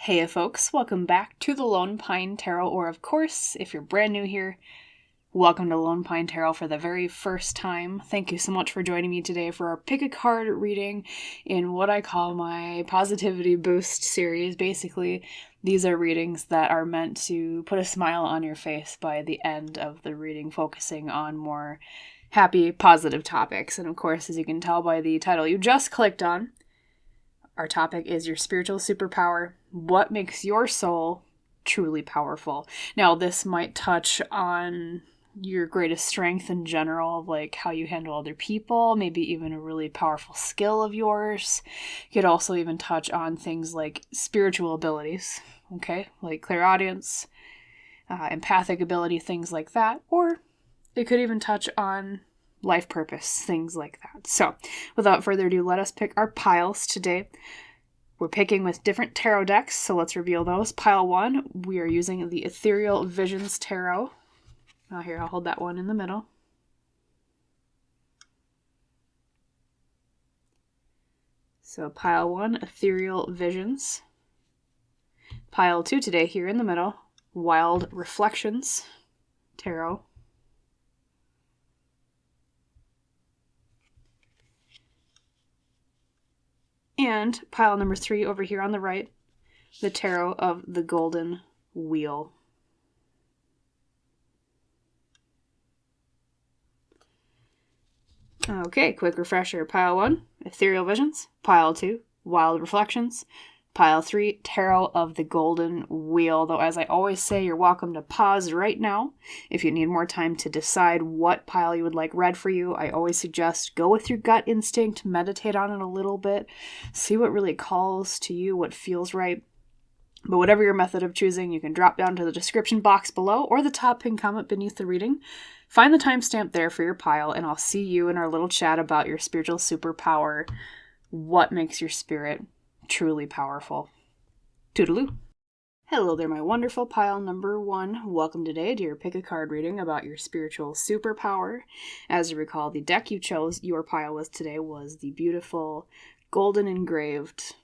Hey folks, welcome back to the Lone Pine Tarot, or of course, if you're brand new here, welcome to Lone Pine Tarot for the very first time. Thank you so much for joining me today for our pick a card reading in what I call my Positivity Boost series. Basically, these are readings that are meant to put a smile on your face by the end of the reading, focusing on more happy, positive topics. And of course, as you can tell by the title you just clicked on, our topic is your spiritual superpower. What makes your soul truly powerful? Now, this might touch on your greatest strength in general, like how you handle other people, maybe even a really powerful skill of yours. You could also even touch on things like spiritual abilities, okay, like clairaudience, empathic ability, things like that. Or it could even touch on life purpose, things like that. So, without further ado, let us pick our piles today. We're picking with different tarot decks, so let's reveal those. Pile 1, we are using the Ethereal Visions Tarot. Now here, I'll hold that one in the middle. So pile 1, Ethereal Visions. Pile 2 today, here in the middle, Wild Reflections Tarot. And pile number 3 over here on the right, the Tarot of the Golden Wheel. Okay, quick refresher. Pile 1, Ethereal Visions. Pile 2, Wild Reflections. Pile 3, Tarot of the Golden Wheel. Though, as I always say, you're welcome to pause right now if you need more time to decide what pile you would like read for you. I always suggest go with your gut instinct, meditate on it a little bit, see what really calls to you, what feels right. But whatever your method of choosing, you can drop down to the description box below or the top pinned comment beneath the reading. Find the timestamp there for your pile, and I'll see you in our little chat about your spiritual superpower. What makes your spirit truly powerful? Toodaloo. Hello there, my wonderful pile number 1. Welcome today to your pick a card reading about your spiritual superpower. As you recall, the deck you chose your pile with today was the beautiful golden engraved,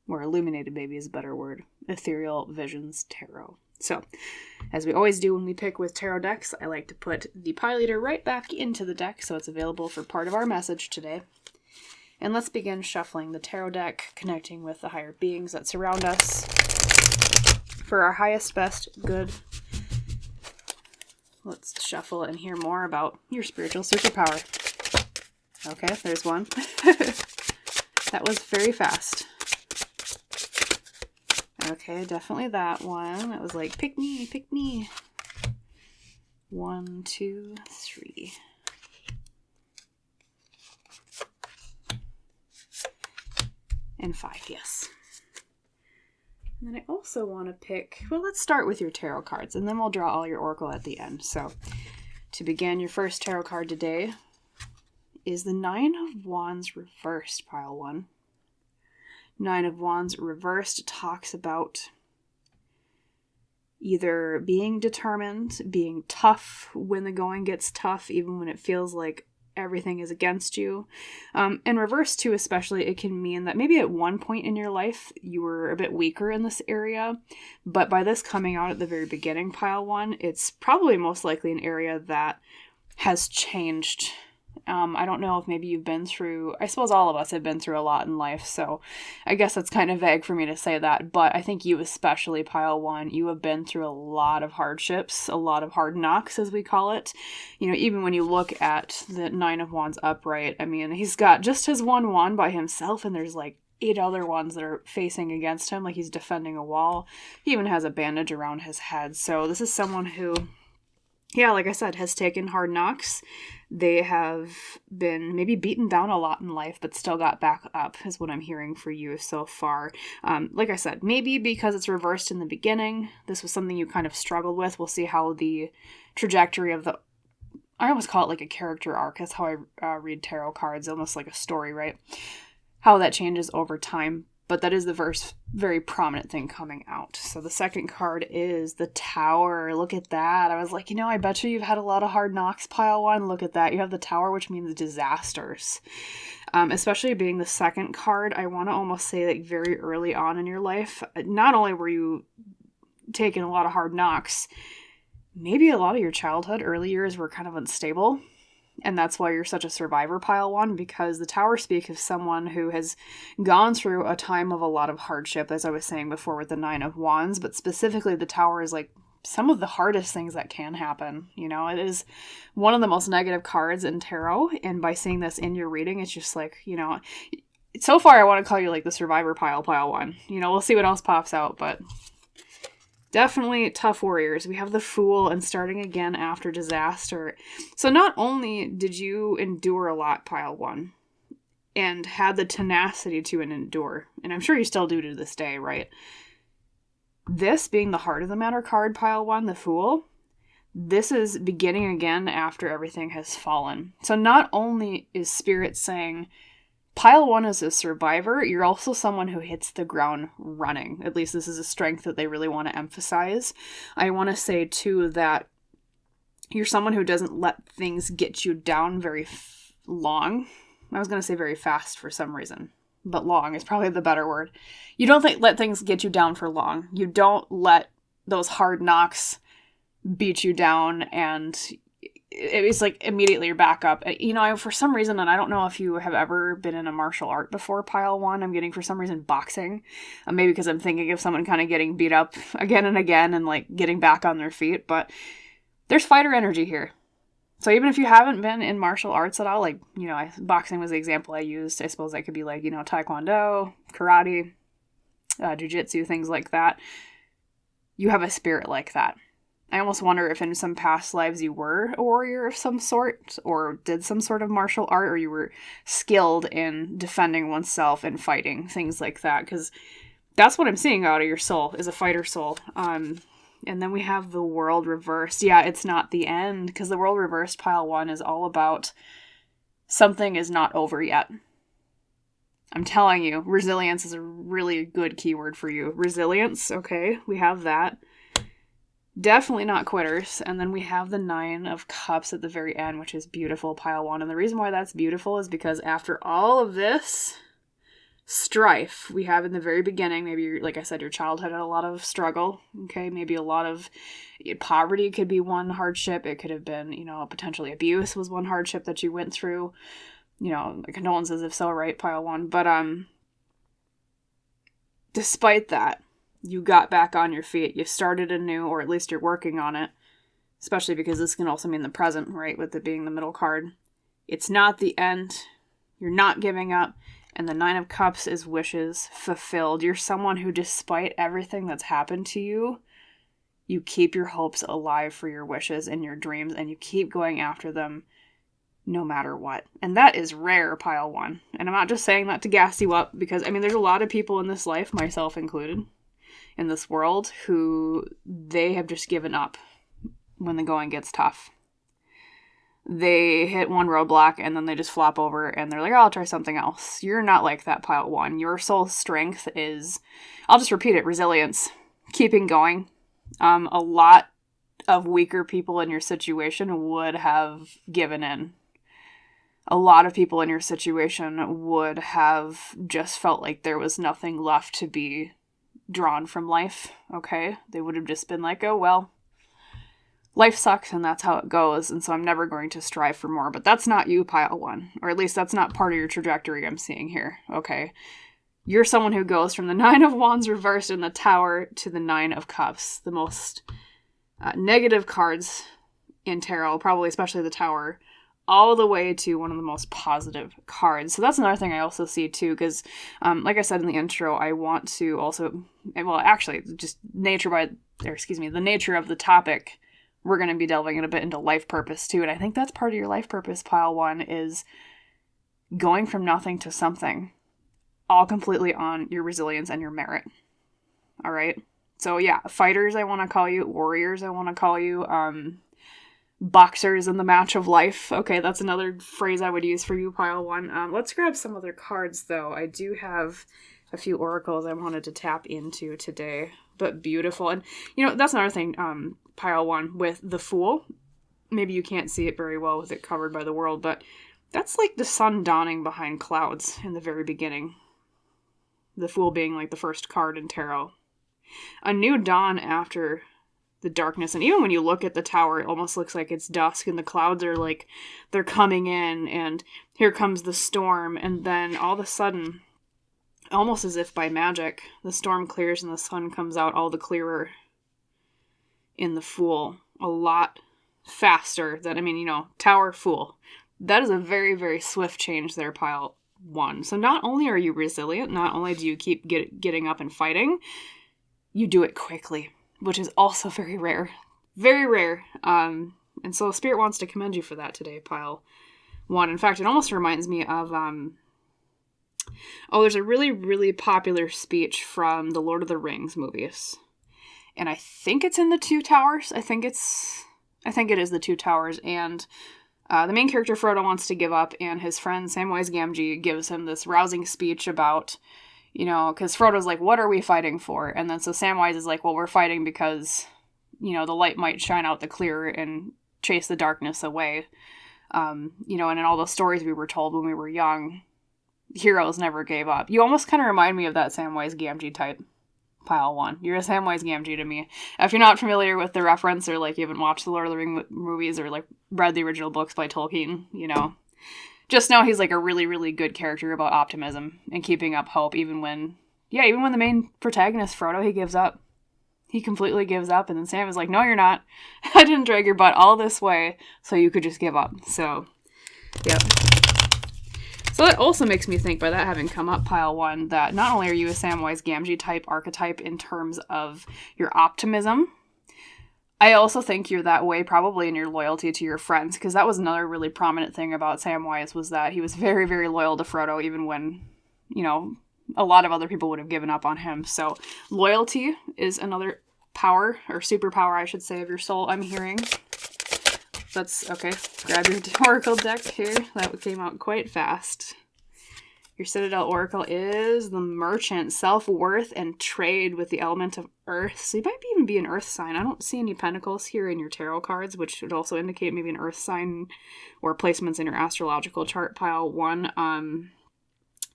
or illuminated maybe is a better word, Ethereal Visions Tarot. So, as we always do when we pick with tarot decks, I like to put the pile leader right back into the deck so it's available for part of our message today. And let's begin shuffling the tarot deck, connecting with the higher beings that surround us for our highest, best, good. Let's shuffle and hear more about your spiritual superpower. Okay, there's one. That was very fast. Okay, definitely that one. That was like, pick me, pick me. 1, 2, 3. And 5, yes. And then I also want to pick, well, let's start with your tarot cards, and then we'll draw all your oracle at the end. So, to begin, your first tarot card today is the 9 of Wands reversed, pile 1. 9 of Wands reversed talks about either being determined, being tough when the going gets tough, even when it feels like everything is against you. In reverse too, especially, it can mean that maybe at one point in your life you were a bit weaker in this area, but by this coming out at the very beginning, pile 1, it's probably most likely an area that has changed. I don't know if maybe you've been through, I suppose all of us have been through a lot in life, so I guess that's kind of vague for me to say that, but I think you especially, pile 1, you have been through a lot of hardships, a lot of hard knocks, as we call it. You know, even when you look at the 9 of Wands upright, I mean, he's got just his one wand by himself, and there's like 8 other ones that are facing against him, like he's defending a wall. He even has a bandage around his head, so this is someone who, yeah, like I said, has taken hard knocks. They have been maybe beaten down a lot in life, but still got back up, is what I'm hearing for you so far. Like I said, maybe because it's reversed in the beginning, this was something you kind of struggled with. We'll see how the trajectory of the, I almost call it like a character arc. That's how I read tarot cards, almost like a story, right? How that changes over time. But that is the very prominent thing coming out. So the second card is the Tower. Look at that. I was like, I bet you've had a lot of hard knocks, pile 1. Look at that. You have the Tower, which means disasters. especially being the second card. I want to almost say like very early on in your life, not only were you taking a lot of hard knocks, maybe a lot of your childhood, early years were kind of unstable. And that's why you're such a survivor, pile one, because the Tower speaks of someone who has gone through a time of a lot of hardship, as I was saying before with the Nine of Wands, but specifically the Tower is like some of the hardest things that can happen. You know, it is one of the most negative cards in tarot, and by seeing this in your reading, it's just like, you know, so far I want to call you like the survivor pile one. You know, we'll see what else pops out, but definitely tough warriors. We have the Fool and starting again after disaster. So not only did you endure a lot, pile one, and had the tenacity to endure, and I'm sure you still do to this day, right? This being the heart of the matter card, pile one, the Fool, this is beginning again after everything has fallen. So not only is Spirit saying, pile one is a survivor, you're also someone who hits the ground running. At least this is a strength that they really want to emphasize. I want to say, too, that you're someone who doesn't let things get you down very long. I was going to say very fast for some reason, but long is probably the better word. You don't let things get you down for long. You don't let those hard knocks beat you down and it's like immediately you're back up. You know, for some reason, and I don't know if you have ever been in a martial art before, pile one, I'm getting for some reason boxing. Maybe because I'm thinking of someone kind of getting beat up again and again and like getting back on their feet. But there's fighter energy here. So even if you haven't been in martial arts at all, like, you know, boxing was the example I used. I suppose that could be like, you know, taekwondo, karate, jiu-jitsu, things like that. You have a spirit like that. I almost wonder if in some past lives you were a warrior of some sort or did some sort of martial art, or you were skilled in defending oneself and fighting, things like that. Because that's what I'm seeing out of your soul, is a fighter soul. And then we have the World reversed. Yeah, it's not the end, because the World reversed, pile one, is all about something is not over yet. I'm telling you, resilience is a really good keyword for you. Resilience, okay, we have that. Definitely not quitters. And then we have the Nine of Cups at the very end, which is beautiful, pile one. And the reason why that's beautiful is because after all of this strife we have in the very beginning, maybe, like I said, your childhood had a lot of struggle, okay? Maybe a lot of poverty could be one hardship. It could have been, you know, potentially abuse was one hardship that you went through. You know, condolences if so, right, pile one. But despite that, you got back on your feet. You started anew, or at least you're working on it. Especially because this can also mean the present, right? With it being the middle card. It's not the end. You're not giving up. And the Nine of Cups is wishes fulfilled. You're someone who, despite everything that's happened to you, you keep your hopes alive for your wishes and your dreams, and you keep going after them no matter what. And that is rare, pile one. And I'm not just saying that to gas you up, because, I mean, there's a lot of people in this life, myself included, in this world, who they have just given up when the going gets tough. They hit one roadblock and then they just flop over and they're like, oh, I'll try something else. You're not like that, pile one. Your soul's strength is, I'll just repeat it, resilience. Keeping going. A lot of weaker people in your situation would have given in. A lot of people in your situation would have just felt like there was nothing left to be drawn from life, okay? They would have just been like, oh, well, life sucks and that's how it goes, and so I'm never going to strive for more. But that's not you, pile one. Or at least that's not part of your trajectory I'm seeing here, okay? You're someone who goes from the Nine of Wands reversed in the Tower to the Nine of Cups, the most negative cards in tarot, probably especially the Tower, all the way to one of the most positive cards. So that's another thing I also see too, because like I said in the intro, I want to also, well, actually, just the nature of the topic, we're going to be delving in a bit into life purpose too. And I think that's part of your life purpose, pile one, is going from nothing to something, all completely on your resilience and your merit. All right. So yeah, fighters, I want to call you. Warriors, I want to call you. Boxers in the match of life. Okay, that's another phrase I would use for you, pile one. Let's grab some other cards, though. I do have a few oracles I wanted to tap into today, but beautiful. And, you know, that's another thing, pile one, with the Fool. Maybe you can't see it very well with it covered by the world, but That's like the sun dawning behind clouds in the very beginning. The Fool being like the first card in tarot. A new dawn after the darkness. And even when you look at the tower, it almost looks like it's dusk and the clouds are like, they're coming in and here comes the storm. And then all of a sudden, almost as if by magic, the storm clears and the sun comes out all the clearer in the Fool. A lot faster than, Tower, Fool. That is a very, very swift change there, pile 1. So not only are you resilient, not only do you keep getting up and fighting, you do it quickly, which is also very rare. Very rare. And so Spirit wants to commend you for that today, pile 1. In fact, it almost reminds me of, there's a really, really popular speech from the Lord of the Rings movies. And I think it's in the Two Towers. I think it is the Two Towers. And the main character, Frodo, wants to give up, and his friend Samwise Gamgee gives him this rousing speech about, because Frodo's like, what are we fighting for? And then so Samwise is like, well, we're fighting because, the light might shine out the clear and chase the darkness away. And in all those stories we were told when we were young, heroes never gave up. You almost kind of remind me of that Samwise Gamgee type. Pile 1. You're a Samwise Gamgee to me. If you're not familiar with the reference, or like you haven't watched the Lord of the Rings movies, or like read the original books by Tolkien, just know he's like a really, really good character about optimism and keeping up hope, even when the main protagonist, Frodo, he gives up. He completely gives up, and then Sam is like, no, you're not. I didn't drag your butt all this way so you could just give up. So, yep. So that also makes me think, by that having come up, pile 1, that not only are you a Samwise Gamgee type archetype in terms of your optimism, I also think you're that way probably in your loyalty to your friends, because that was another really prominent thing about Samwise, was that he was very, very loyal to Frodo, even when, a lot of other people would have given up on him. So loyalty is another power, or superpower, I should say, of your soul, I'm hearing. That's okay. Grab your Oracle deck here. That came out quite fast. Your Citadel Oracle is the Merchant, self-worth and trade with the element of Earth. So you might even be an Earth sign. I don't see any Pentacles here in your tarot cards, which would also indicate maybe an Earth sign or placements in your astrological chart, pile 1.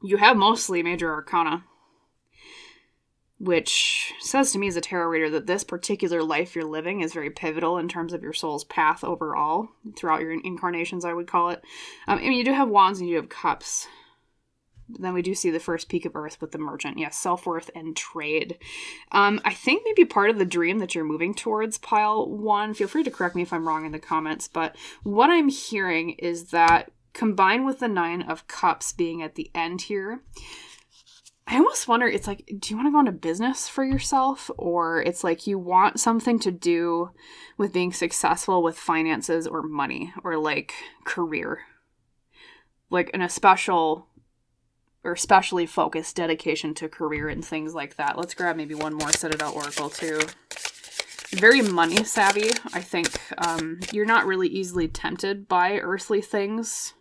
You have mostly Major Arcana, which says to me as a tarot reader that this particular life you're living is very pivotal in terms of your soul's path overall, throughout your incarnations, I would call it. You do have Wands and you do have Cups. Then we do see the first peak of Earth with the Merchant. Yes, self-worth and trade. I think maybe part of the dream that you're moving towards, pile 1, feel free to correct me if I'm wrong in the comments, but what I'm hearing is that combined with the 9 of Cups being at the end here, I almost wonder, it's like, do you want to go into business for yourself? Or it's like you want something to do with being successful with finances or money or like career. Like an especially focused dedication to career and things like that. Let's grab maybe one more Citadel Oracle too. Very money savvy. I think you're not really easily tempted by earthly things,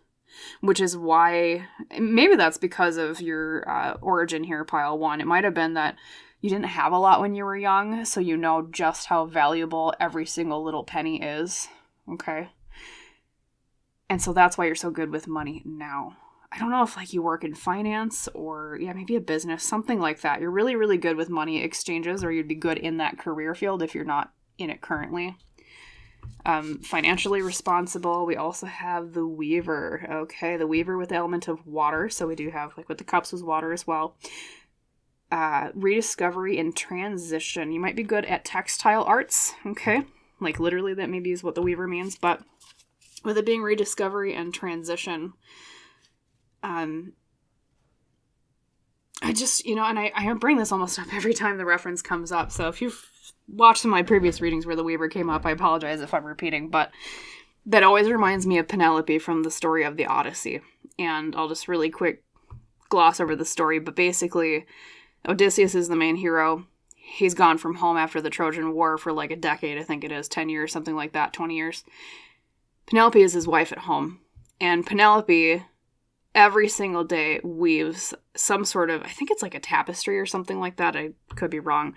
which is why, maybe that's because of your origin here, pile 1. It might have been that you didn't have a lot when you were young, so you know just how valuable every single little penny is, okay? And so that's why you're so good with money now. I don't know if like you work in finance or maybe a business, something like that. You're really, really good with money exchanges, or you'd be good in that career field if you're not in it currently. Financially responsible. We also have the Weaver. Okay, the Weaver with the element of water. So we do have, like with the Cups, was water as well. Rediscovery and transition. You might be good at textile arts. Okay, like literally that maybe is what the Weaver means, but with it being rediscovery and transition, I just, and I bring this almost up every time the reference comes up. So if you've watched some of my previous readings where the Weaver came up, I apologize if I'm repeating, but that always reminds me of Penelope from the story of the Odyssey. And I'll just really quick gloss over the story, but basically Odysseus is the main hero. He's gone from home after the Trojan War for like a decade, I think it is, 10 years, something like that, 20 years. Penelope is his wife at home. And Penelope every single day weaves some sort of, I think it's like a tapestry or something like that. I could be wrong.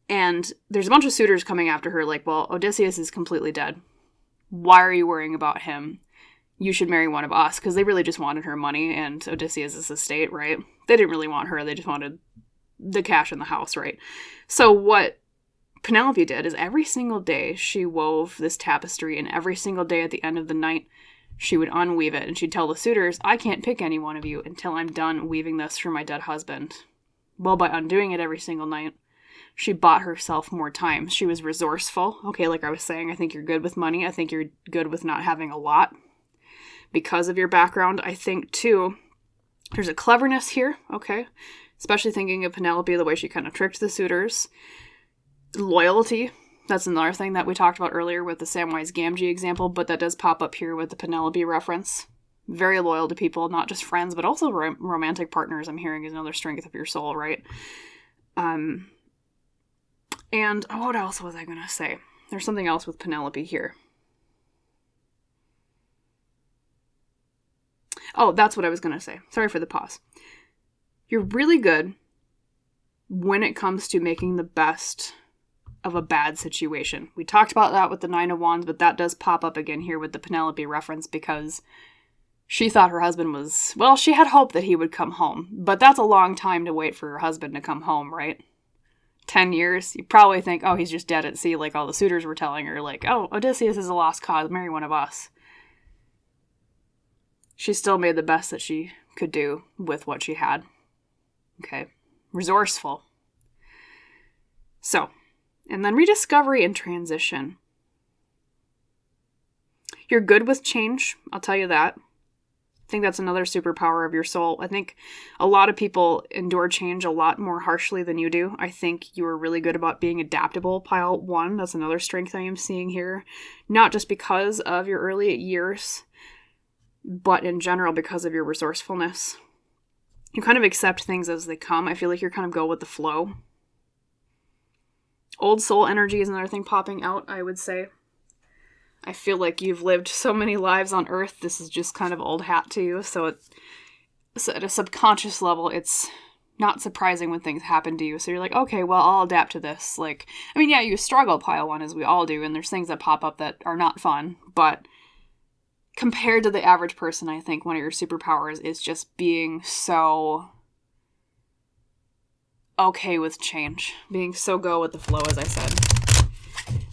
And there's a bunch of suitors coming after her like, well, Odysseus is completely dead. Why are you worrying about him? you should marry one of us, because they really just wanted her money and Odysseus' estate, right? They didn't really want her. They just wanted the cash in the house, right? So what Penelope did is every single day she wove this tapestry, and every single day at the end of the night she would unweave it, and she'd tell the suitors, I can't pick any one of you until I'm done weaving this for my dead husband. Well, by undoing it every single night, she bought herself more time. She was resourceful. Okay, like I was saying, I think you're good with money. I think you're good with not having a lot because of your background. I think, too, there's a cleverness here, okay? Especially thinking of Penelope, the way she kind of tricked the suitors. Loyalty. That's another thing that we talked about earlier with the Samwise Gamgee example, but that does pop up here with the Penelope reference. Very loyal to people, not just friends, but also romantic partners, I'm hearing, is another strength of your soul, right? And what else was I going to say? There's something else with Penelope here. Oh, that's what I was going to say. Sorry for the pause. You're really good when it comes to making the best of a bad situation. We talked about that with the Nine of Wands, but that does pop up again here with the Penelope reference, because she thought her husband was, well, she had hope that he would come home, but that's a long time to wait for her husband to come home, right? 10 years. You probably think, oh, he's just dead at sea, like all the suitors were telling her, like, oh, Odysseus is a lost cause, marry one of us. She still made the best that she could do with what she had. Okay. Resourceful. So, and then rediscovery and transition. You're good with change, I'll tell you that. I think that's another superpower of your soul. I think a lot of people endure change a lot more harshly than you do. I think you are really good about being adaptable, pile 1. That's another strength I am seeing here. Not just because of your early years, but in general because of your resourcefulness. You kind of accept things as they come. I feel like you're kind of go with the flow. Old soul energy is another thing popping out, I would say. I feel like you've lived so many lives on Earth, this is just kind of old hat to you. So at a subconscious level, it's not surprising when things happen to you. So you're like, okay, well, I'll adapt to this. Like, I mean, yeah, you struggle, pile 1, as we all do, and there's things that pop up that are not fun. But compared to the average person, I think one of your superpowers is just being so okay with change. Being so go with the flow, as I said.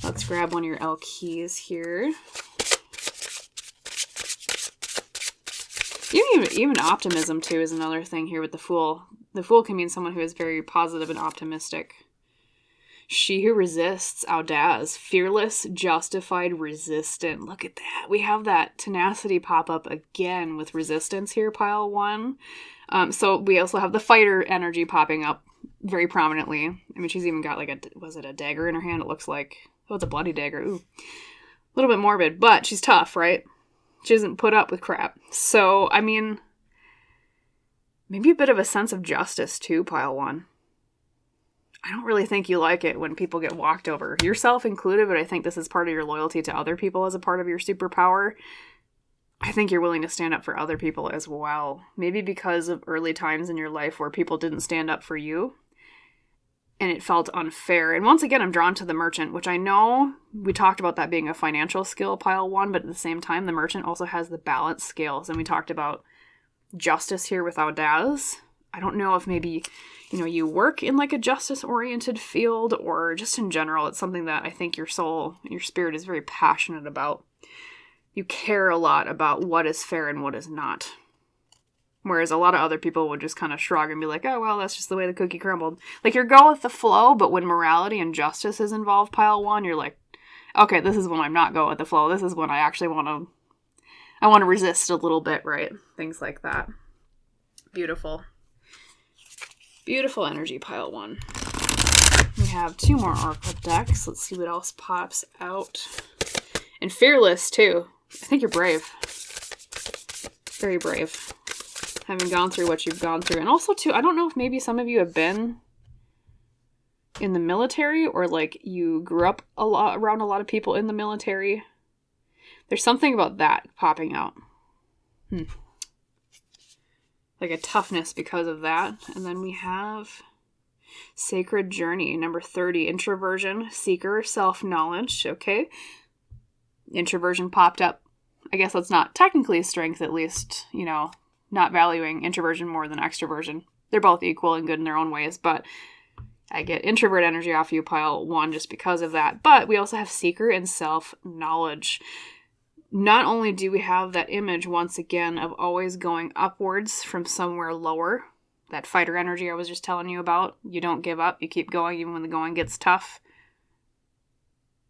Let's grab one of your L keys here. Even optimism, too, is another thing here with the Fool. The Fool can mean someone who is very positive and optimistic. She who resists, audace, fearless, justified, resistant. Look at that. We have that tenacity pop up again with resistance here, pile 1. So we also have the fighter energy popping up very prominently. I mean, she's even got like was it a dagger in her hand? It looks like, oh, it's a bloody dagger. Ooh. A little bit morbid, but she's tough, right? She doesn't put up with crap. So, I mean, maybe a bit of a sense of justice too, pile 1. I don't really think you like it when people get walked over, yourself included, but I think this is part of your loyalty to other people as a part of your superpower. I think you're willing to stand up for other people as well. Maybe because of early times in your life where people didn't stand up for you and it felt unfair. And once again, I'm drawn to the merchant, which I know we talked about that being a financial skill, pile 1, but at the same time, the merchant also has the balance scales. And we talked about justice here with audace. I don't know if maybe, you work in like a justice-oriented field, or just in general, it's something that I think your soul, your spirit is very passionate about. You care a lot about what is fair and what is not. Whereas a lot of other people would just kind of shrug and be like, oh, well, that's just the way the cookie crumbled. Like, you're go with the flow, but when morality and justice is involved, pile 1, you're like, okay, this is when I'm not go with the flow. This is when I actually want to resist a little bit, right? Things like that. Beautiful. Beautiful energy, pile 1. We have 2 more Oracle decks. Let's see what else pops out. And fearless, too. I think you're brave. Very brave. Having gone through what you've gone through. And also, too, I don't know if maybe some of you have been in the military, or like you grew up around a lot of people in the military. There's something about that popping out. Like a toughness because of that. And then we have Sacred Journey, number 30. Introversion, seeker, self-knowledge. Okay. Introversion popped up I guess that's not technically strength, at least, not valuing introversion more than extroversion. They're both equal and good in their own ways, but I get introvert energy off you, pile 1, just because of that. But we also have seeker and self-knowledge. Not only do we have that image, once again, of always going upwards from somewhere lower, that fighter energy I was just telling you about. You don't give up. You keep going even when the going gets tough.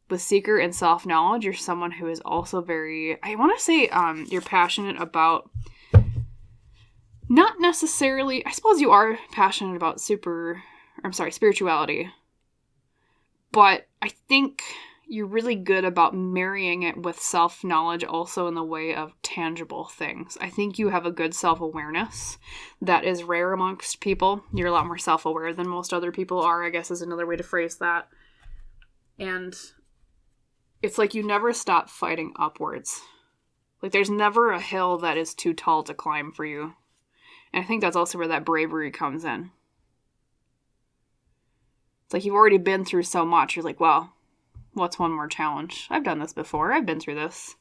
With seeker and self-knowledge, you're someone who is also very, I want to say you're passionate about, not necessarily, I suppose you are passionate about spirituality. But I think you're really good about marrying it with self-knowledge also in the way of tangible things. I think you have a good self-awareness that is rare amongst people. You're a lot more self-aware than most other people are, I guess is another way to phrase that. And it's like you never stop fighting upwards. Like there's never a hill that is too tall to climb for you. And I think that's also where that bravery comes in. It's like you've already been through so much. You're like, well, what's one more challenge? I've done this before. I've been through this.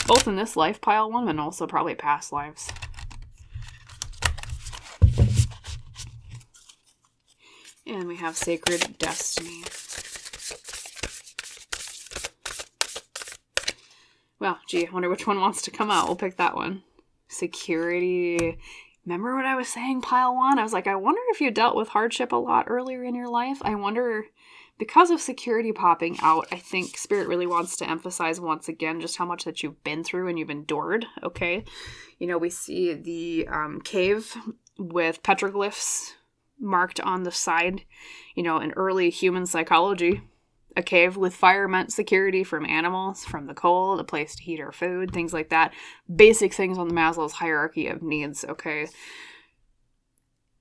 Both in this life, pile 1, and also probably past lives. And we have sacred destiny. Well, gee, I wonder which one wants to come out. We'll pick that one. Security. Remember what I was saying, pile 1? I was like, I wonder if you dealt with hardship a lot earlier in your life. I wonder, because of security popping out, I think Spirit really wants to emphasize once again just how much that you've been through and you've endured, okay? We see the cave with petroglyphs marked on the side. In early human psychology, a cave with fire meant security from animals, from the cold, a place to heat our food, things like that. Basic things on the Maslow's hierarchy of needs, okay?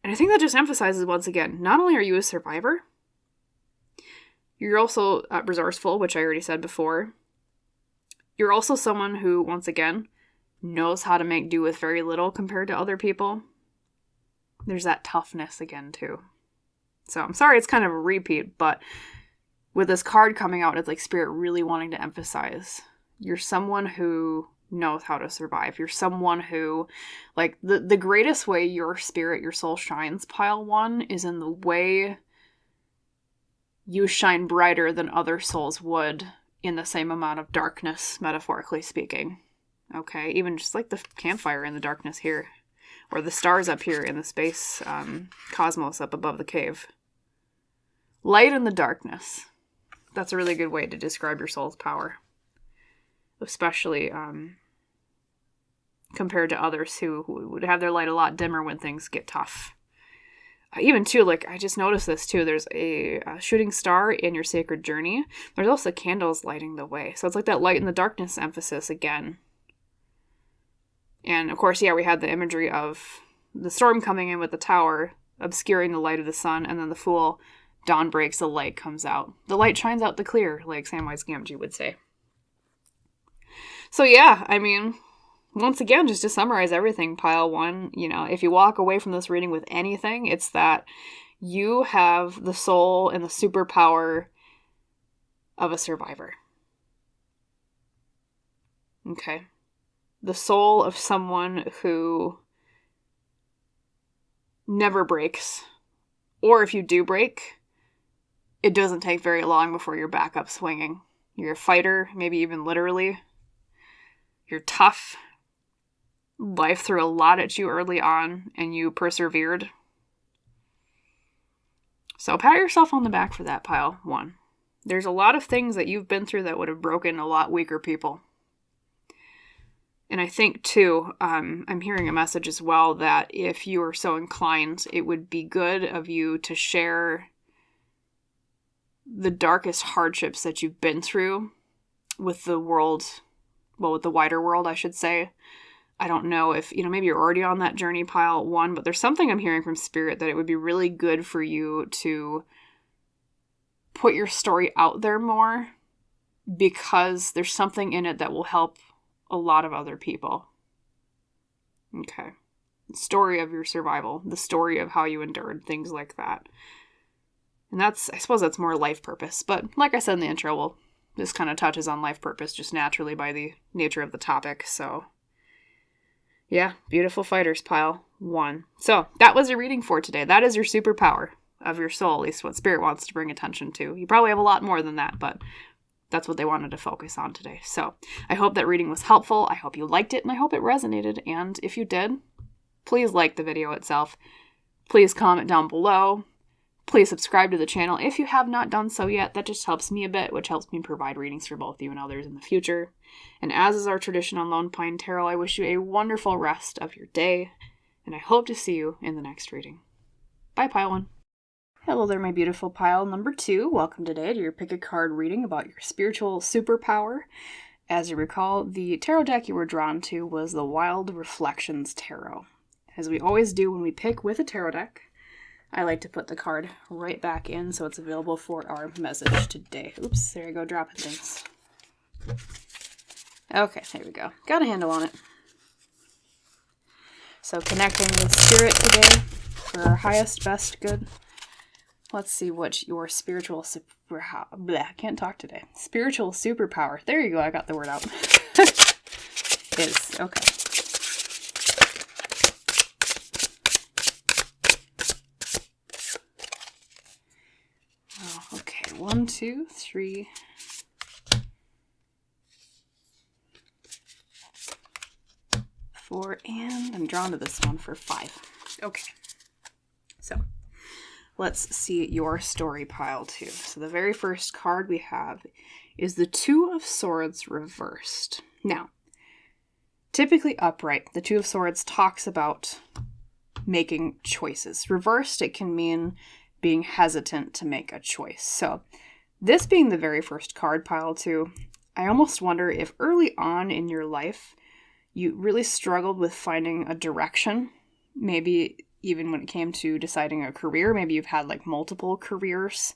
And I think that just emphasizes, once again, not only are you a survivor, you're also resourceful, which I already said before. You're also someone who, once again, knows how to make do with very little compared to other people. There's that toughness again, too. So I'm sorry it's kind of a repeat, but with this card coming out, it's like Spirit really wanting to emphasize you're someone who knows how to survive. You're someone who, like, the greatest way your spirit, your soul shines, pile 1, is in the way you shine brighter than other souls would in the same amount of darkness, metaphorically speaking. Okay? Even just like the campfire in the darkness here, or the stars up here in the space cosmos up above the cave. Light in the darkness. That's a really good way to describe your soul's power. Especially compared to others who would have their light a lot dimmer when things get tough. Even too, like, I just noticed this too. There's a shooting star in your sacred journey. There's also candles lighting the way. So it's like that light in the darkness emphasis again. And of course, yeah, we had the imagery of the storm coming in with the tower, obscuring the light of the sun, and then the Fool. Dawn breaks, the light comes out. The light shines out the clear, like Samwise Gamgee would say. So yeah, I mean, once again, just to summarize everything, pile 1, if you walk away from this reading with anything, it's that you have the soul and the superpower of a survivor. Okay. The soul of someone who never breaks. Or if you do break, it doesn't take very long before you're back up swinging. You're a fighter, maybe even literally. You're tough. Life threw a lot at you early on, and you persevered. So pat yourself on the back for that, pile 1. There's a lot of things that you've been through that would have broken a lot weaker people. And I think, too, I'm hearing a message as well that if you are so inclined, it would be good of you to share the darkest hardships that you've been through with the world, well, with the wider world, I should say. I don't know if, maybe you're already on that journey, pile 1, but there's something I'm hearing from Spirit that it would be really good for you to put your story out there more, because there's something in it that will help a lot of other people. Okay. The story of your survival, the story of how you endured, things like that. And I suppose that's more life purpose. But like I said in the intro, this kind of touches on life purpose just naturally by the nature of the topic. So yeah, beautiful fighters, pile 1. So that was your reading for today. That is your superpower of your soul, at least what Spirit wants to bring attention to. You probably have a lot more than that, but that's what they wanted to focus on today. So I hope that reading was helpful. I hope you liked it, and I hope it resonated. And if you did, please like the video itself. Please comment down below. Please subscribe to the channel if you have not done so yet. That just helps me a bit, which helps me provide readings for both you and others in the future. And as is our tradition on Lone Pine Tarot, I wish you a wonderful rest of your day, and I hope to see you in the next reading. Bye, Pile 1. Hello there, my beautiful pile number 2. Welcome today to your pick a card reading about your spiritual superpower. As you recall, the tarot deck you were drawn to was the Wild Reflections Tarot. As we always do when we pick with a tarot deck, I like to put the card right back in so it's available for our message today. Oops, there you go, dropping things. Okay, there we go. Got a handle on it. So connecting with Spirit today for our highest, best good. Let's see what your spiritual I can't talk today. Spiritual superpower. There you go, I got the word out. Is. Okay. Okay, 1, 2, 3. 4, and I'm drawn to this one for 5. Okay, so let's see your story, pile 2. So the very first card we have is the 2 of Swords reversed. Now, typically upright, the 2 of Swords talks about making choices. Reversed, it can mean being hesitant to make a choice. So this being the very first card, pile 2, I almost wonder if early on in your life you really struggled with finding a direction. Maybe even when it came to deciding a career, maybe you've had like multiple careers,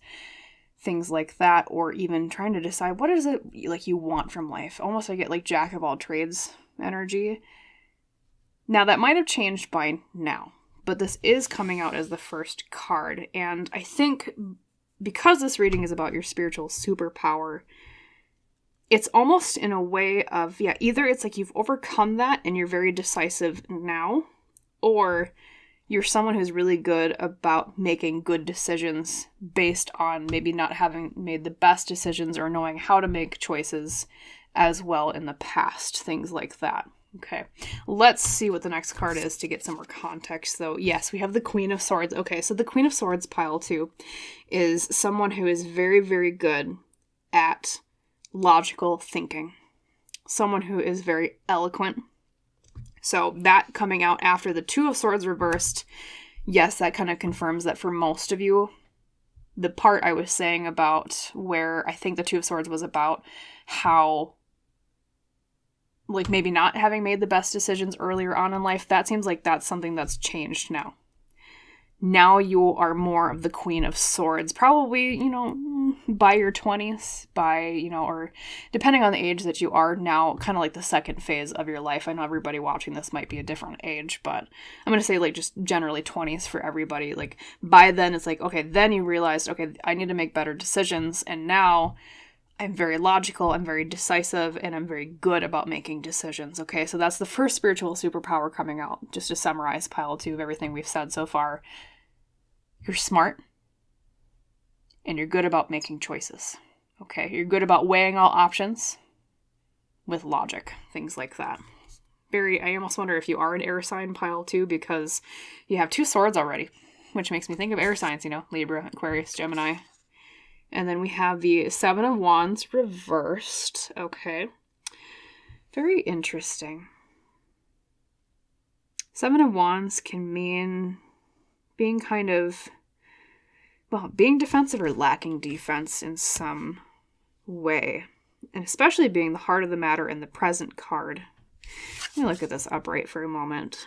things like that, or even trying to decide what is it like you want from life. Almost I get like jack of all trades energy. Now that might have changed by now, but this is coming out as the first card. And I think because this reading is about your spiritual superpower, it's almost in a way of, either it's like you've overcome that and you're very decisive now, or you're someone who's really good about making good decisions based on maybe not having made the best decisions or knowing how to make choices as well in the past, things like that. Okay, let's see what the next card is to get some more context, though. Yes, we have the Queen of Swords. Okay, so the Queen of Swords, pile 2, is someone who is very, very good at logical thinking. Someone who is very eloquent. So that coming out after the 2 of Swords reversed, yes, that kind of confirms that for most of you, the part I was saying about where I think the 2 of Swords was about how like maybe not having made the best decisions earlier on in life, that seems like that's something that's changed now. Now you are more of the Queen of Swords, probably, by your 20s, or depending on the age that you are now, kind of like the second phase of your life. I know everybody watching this might be a different age, but I'm going to say like just generally 20s for everybody. Like by then it's like, okay, then you realized, okay, I need to make better decisions. And now I'm very logical, I'm very decisive, and I'm very good about making decisions. Okay, so that's the first spiritual superpower coming out. Just to summarize pile 2 of everything we've said so far. You're smart, and you're good about making choices. Okay, you're good about weighing all options with logic, things like that. I almost wonder if you are an air sign, pile 2, because you have 2 swords already, which makes me think of air signs, Libra, Aquarius, Gemini. And then we have the 7 of Wands reversed. Okay. Very interesting. 7 of Wands can mean being being defensive or lacking defense in some way. And especially being the heart of the matter in the present card. Let me look at this upright for a moment.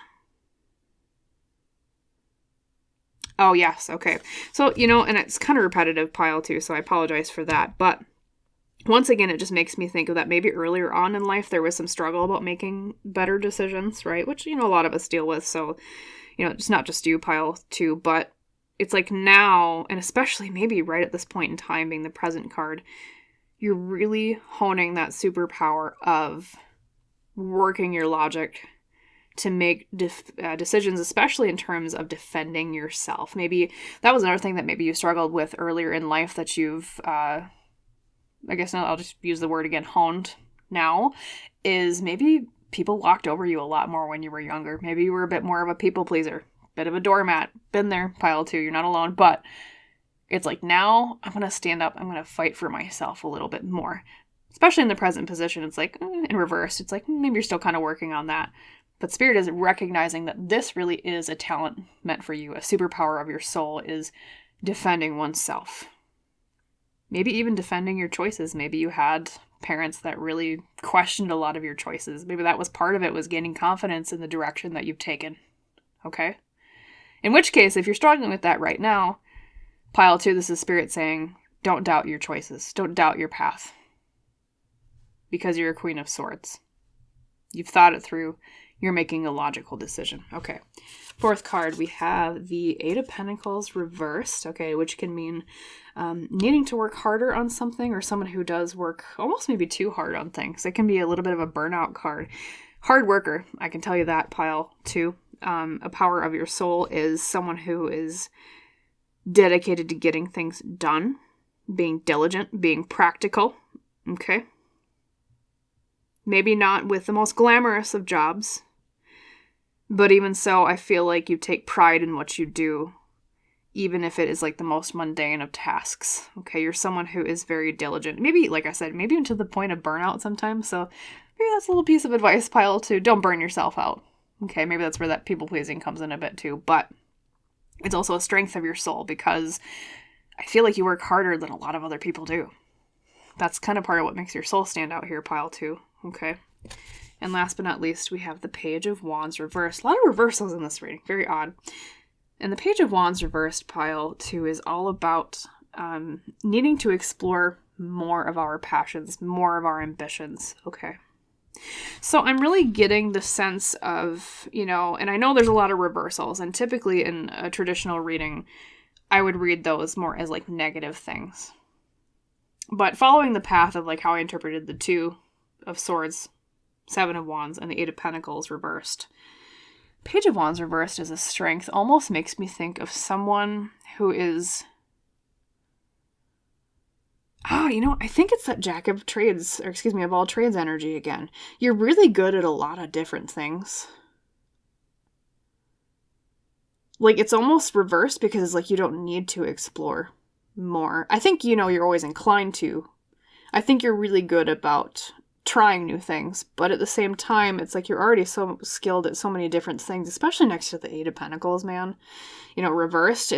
Oh, yes. Okay. So, and it's kind of repetitive, pile 2, so I apologize for that. But once again, it just makes me think of that maybe earlier on in life, there was some struggle about making better decisions, right? Which, a lot of us deal with. So, it's not just you, pile 2, but it's like now, and especially maybe right at this point in time being the present card, you're really honing that superpower of working your logic to make decisions, especially in terms of defending yourself. Maybe that was another thing that maybe you struggled with earlier in life that you've, I guess now I'll just use the word again, honed now, is maybe people walked over you a lot more when you were younger. Maybe you were a bit more of a people pleaser, bit of a doormat. Been there, pile two, you're not alone. But it's like, now I'm going to stand up. I'm going to fight for myself a little bit more. Especially in the present position, it's like, in reverse, it's like, maybe you're still kind of working on that. But Spirit is recognizing that this really is a talent meant for you. A superpower of your soul is defending oneself. Maybe even defending your choices. Maybe you had parents that really questioned a lot of your choices. Maybe that was part of it, was gaining confidence in the direction that you've taken. Okay? In which case, if you're struggling with that right now, pile two, this is Spirit saying, don't doubt your choices. Don't doubt your path. Because you're a Queen of Swords. You've thought it through. You're making a logical decision. Okay. Fourth card, we have the Eight of Pentacles reversed, okay, which can mean needing to work harder on something, or someone who does work almost maybe too hard on things. It can be a little bit of a burnout card. Hard worker, I can tell you that, pile two. A power of your soul is someone who is dedicated to getting things done, being diligent, being practical, okay? Maybe not with the most glamorous of jobs, but even so, I feel like you take pride in what you do, even if it is like the most mundane of tasks. Okay, you're someone who is very diligent. Maybe, like I said, maybe even to the point of burnout sometimes. So maybe that's a little piece of advice, pile two. Don't burn yourself out. Okay, maybe that's where that people-pleasing comes in a bit too. But it's also a strength of your soul, because I feel like you work harder than a lot of other people do. That's kind of part of what makes your soul stand out here, pile two. Okay. And last but not least, we have the Page of Wands reversed. A lot of reversals in this reading. Very odd. And the Page of Wands reversed, pile two, is all about needing to explore more of our passions, more of our ambitions. Okay. So I'm really getting the sense of, and I know there's a lot of reversals, and typically in a traditional reading, I would read those more as like negative things. But following the path of like how I interpreted the Two of Swords, Seven of Wands, and the Eight of Pentacles reversed, Page of Wands reversed as a strength almost makes me think of someone who is, I think it's that Jack of Trades, of all trades energy again. You're really good at a lot of different things. Like, it's almost reversed because it's like you don't need to explore more. I think, you're always inclined to. I think you're really good about trying new things, but at the same time, it's like you're already so skilled at so many different things, especially next to the Eight of Pentacles, man. Reversed,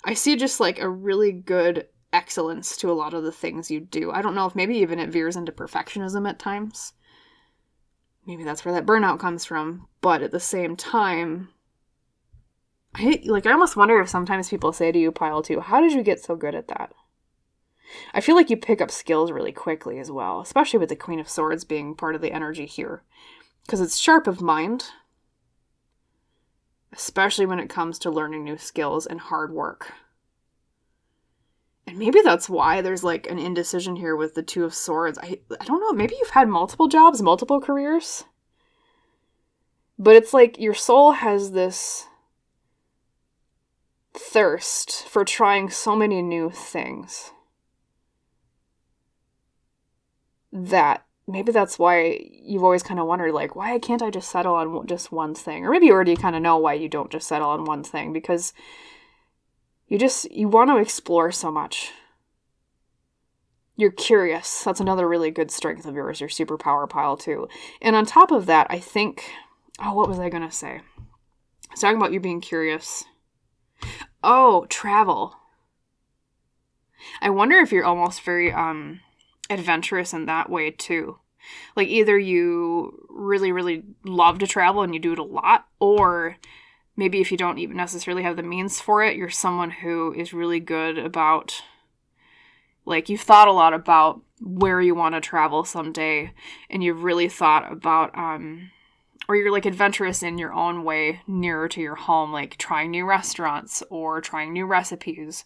I see just like a really good excellence to a lot of the things you do. I don't know if maybe even it veers into perfectionism at times. Maybe that's where that burnout comes from, but at the same time, I almost wonder if sometimes people say to you, pile two, how did you get so good at that? I feel like you pick up skills really quickly as well, especially with the Queen of Swords being part of the energy here, because it's sharp of mind, especially when it comes to learning new skills and hard work. And maybe that's why there's like an indecision here with the Two of Swords. I don't know, maybe you've had multiple jobs, multiple careers, but it's like your soul has this thirst for trying so many new things that maybe that's why you've always kind of wondered, like, why can't I just settle on just one thing? Or maybe you already kind of know why you don't just settle on one thing, because you want to explore so much. You're curious. That's another really good strength of yours, your superpower, pile two. And on top of that, I think, what was I going to say? I was talking about you being curious. Oh, travel. I wonder if you're almost very adventurous in that way too. Like, either you really, really love to travel and you do it a lot, or maybe if you don't even necessarily have the means for it, you're someone who is really good about, like, you've thought a lot about where you want to travel someday, and you've really thought about, or you're like adventurous in your own way nearer to your home, like trying new restaurants or trying new recipes,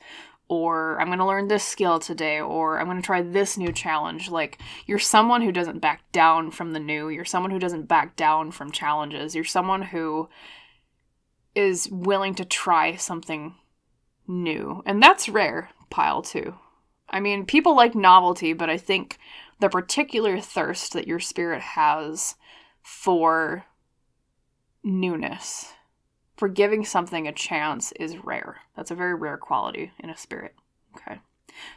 or I'm going to learn this skill today, or I'm going to try this new challenge. Like, you're someone who doesn't back down from the new. You're someone who doesn't back down from challenges. You're someone who is willing to try something new. And that's rare, pile 2. I mean, people like novelty, but I think the particular thirst that your spirit has for newness, for giving something a chance, is rare. That's a very rare quality in a spirit. Okay.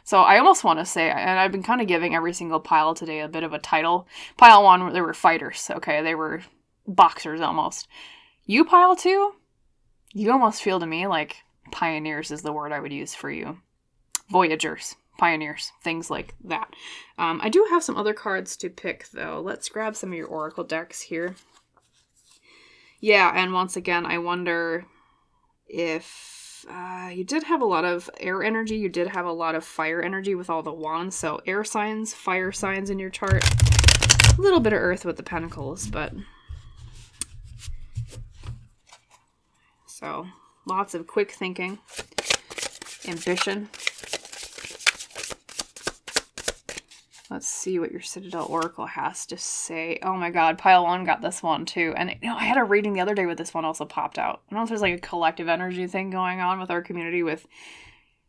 So I almost want to say, and I've been kind of giving every single pile today a bit of a title. Pile 1, they were fighters. Okay. They were boxers almost. You, pile 2, you almost feel to me like pioneers is the word I would use for you. Voyagers, pioneers, things like that. I do have some other cards to pick though. Let's grab some of your oracle decks here. Yeah, and once again, I wonder if you did have a lot of air energy, you did have a lot of fire energy with all the wands, so air signs, fire signs in your chart, a little bit of earth with the pentacles, but so lots of quick thinking, ambition. Let's see what your Citadel Oracle has to say. Oh my god, pile 1 got this one too. And I had a reading the other day with this one also popped out. I don't know if there's like a collective energy thing going on with our community with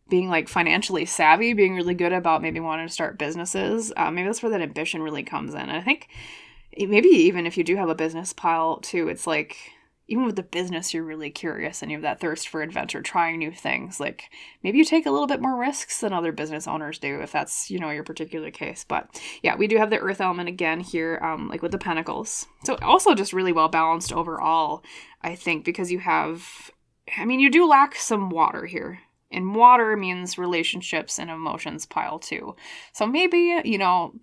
being like financially savvy, being really good about maybe wanting to start businesses. Maybe that's where that ambition really comes in. And I think maybe even if you do have a business, pile 2, it's like, even with the business, you're really curious and you have that thirst for adventure, trying new things. Like, maybe you take a little bit more risks than other business owners do, if that's, your particular case. But yeah, we do have the earth element again here, like with the pentacles. So also just really well balanced overall, I think, because you do lack some water here. And water means relationships and emotions, pile 2. So maybe,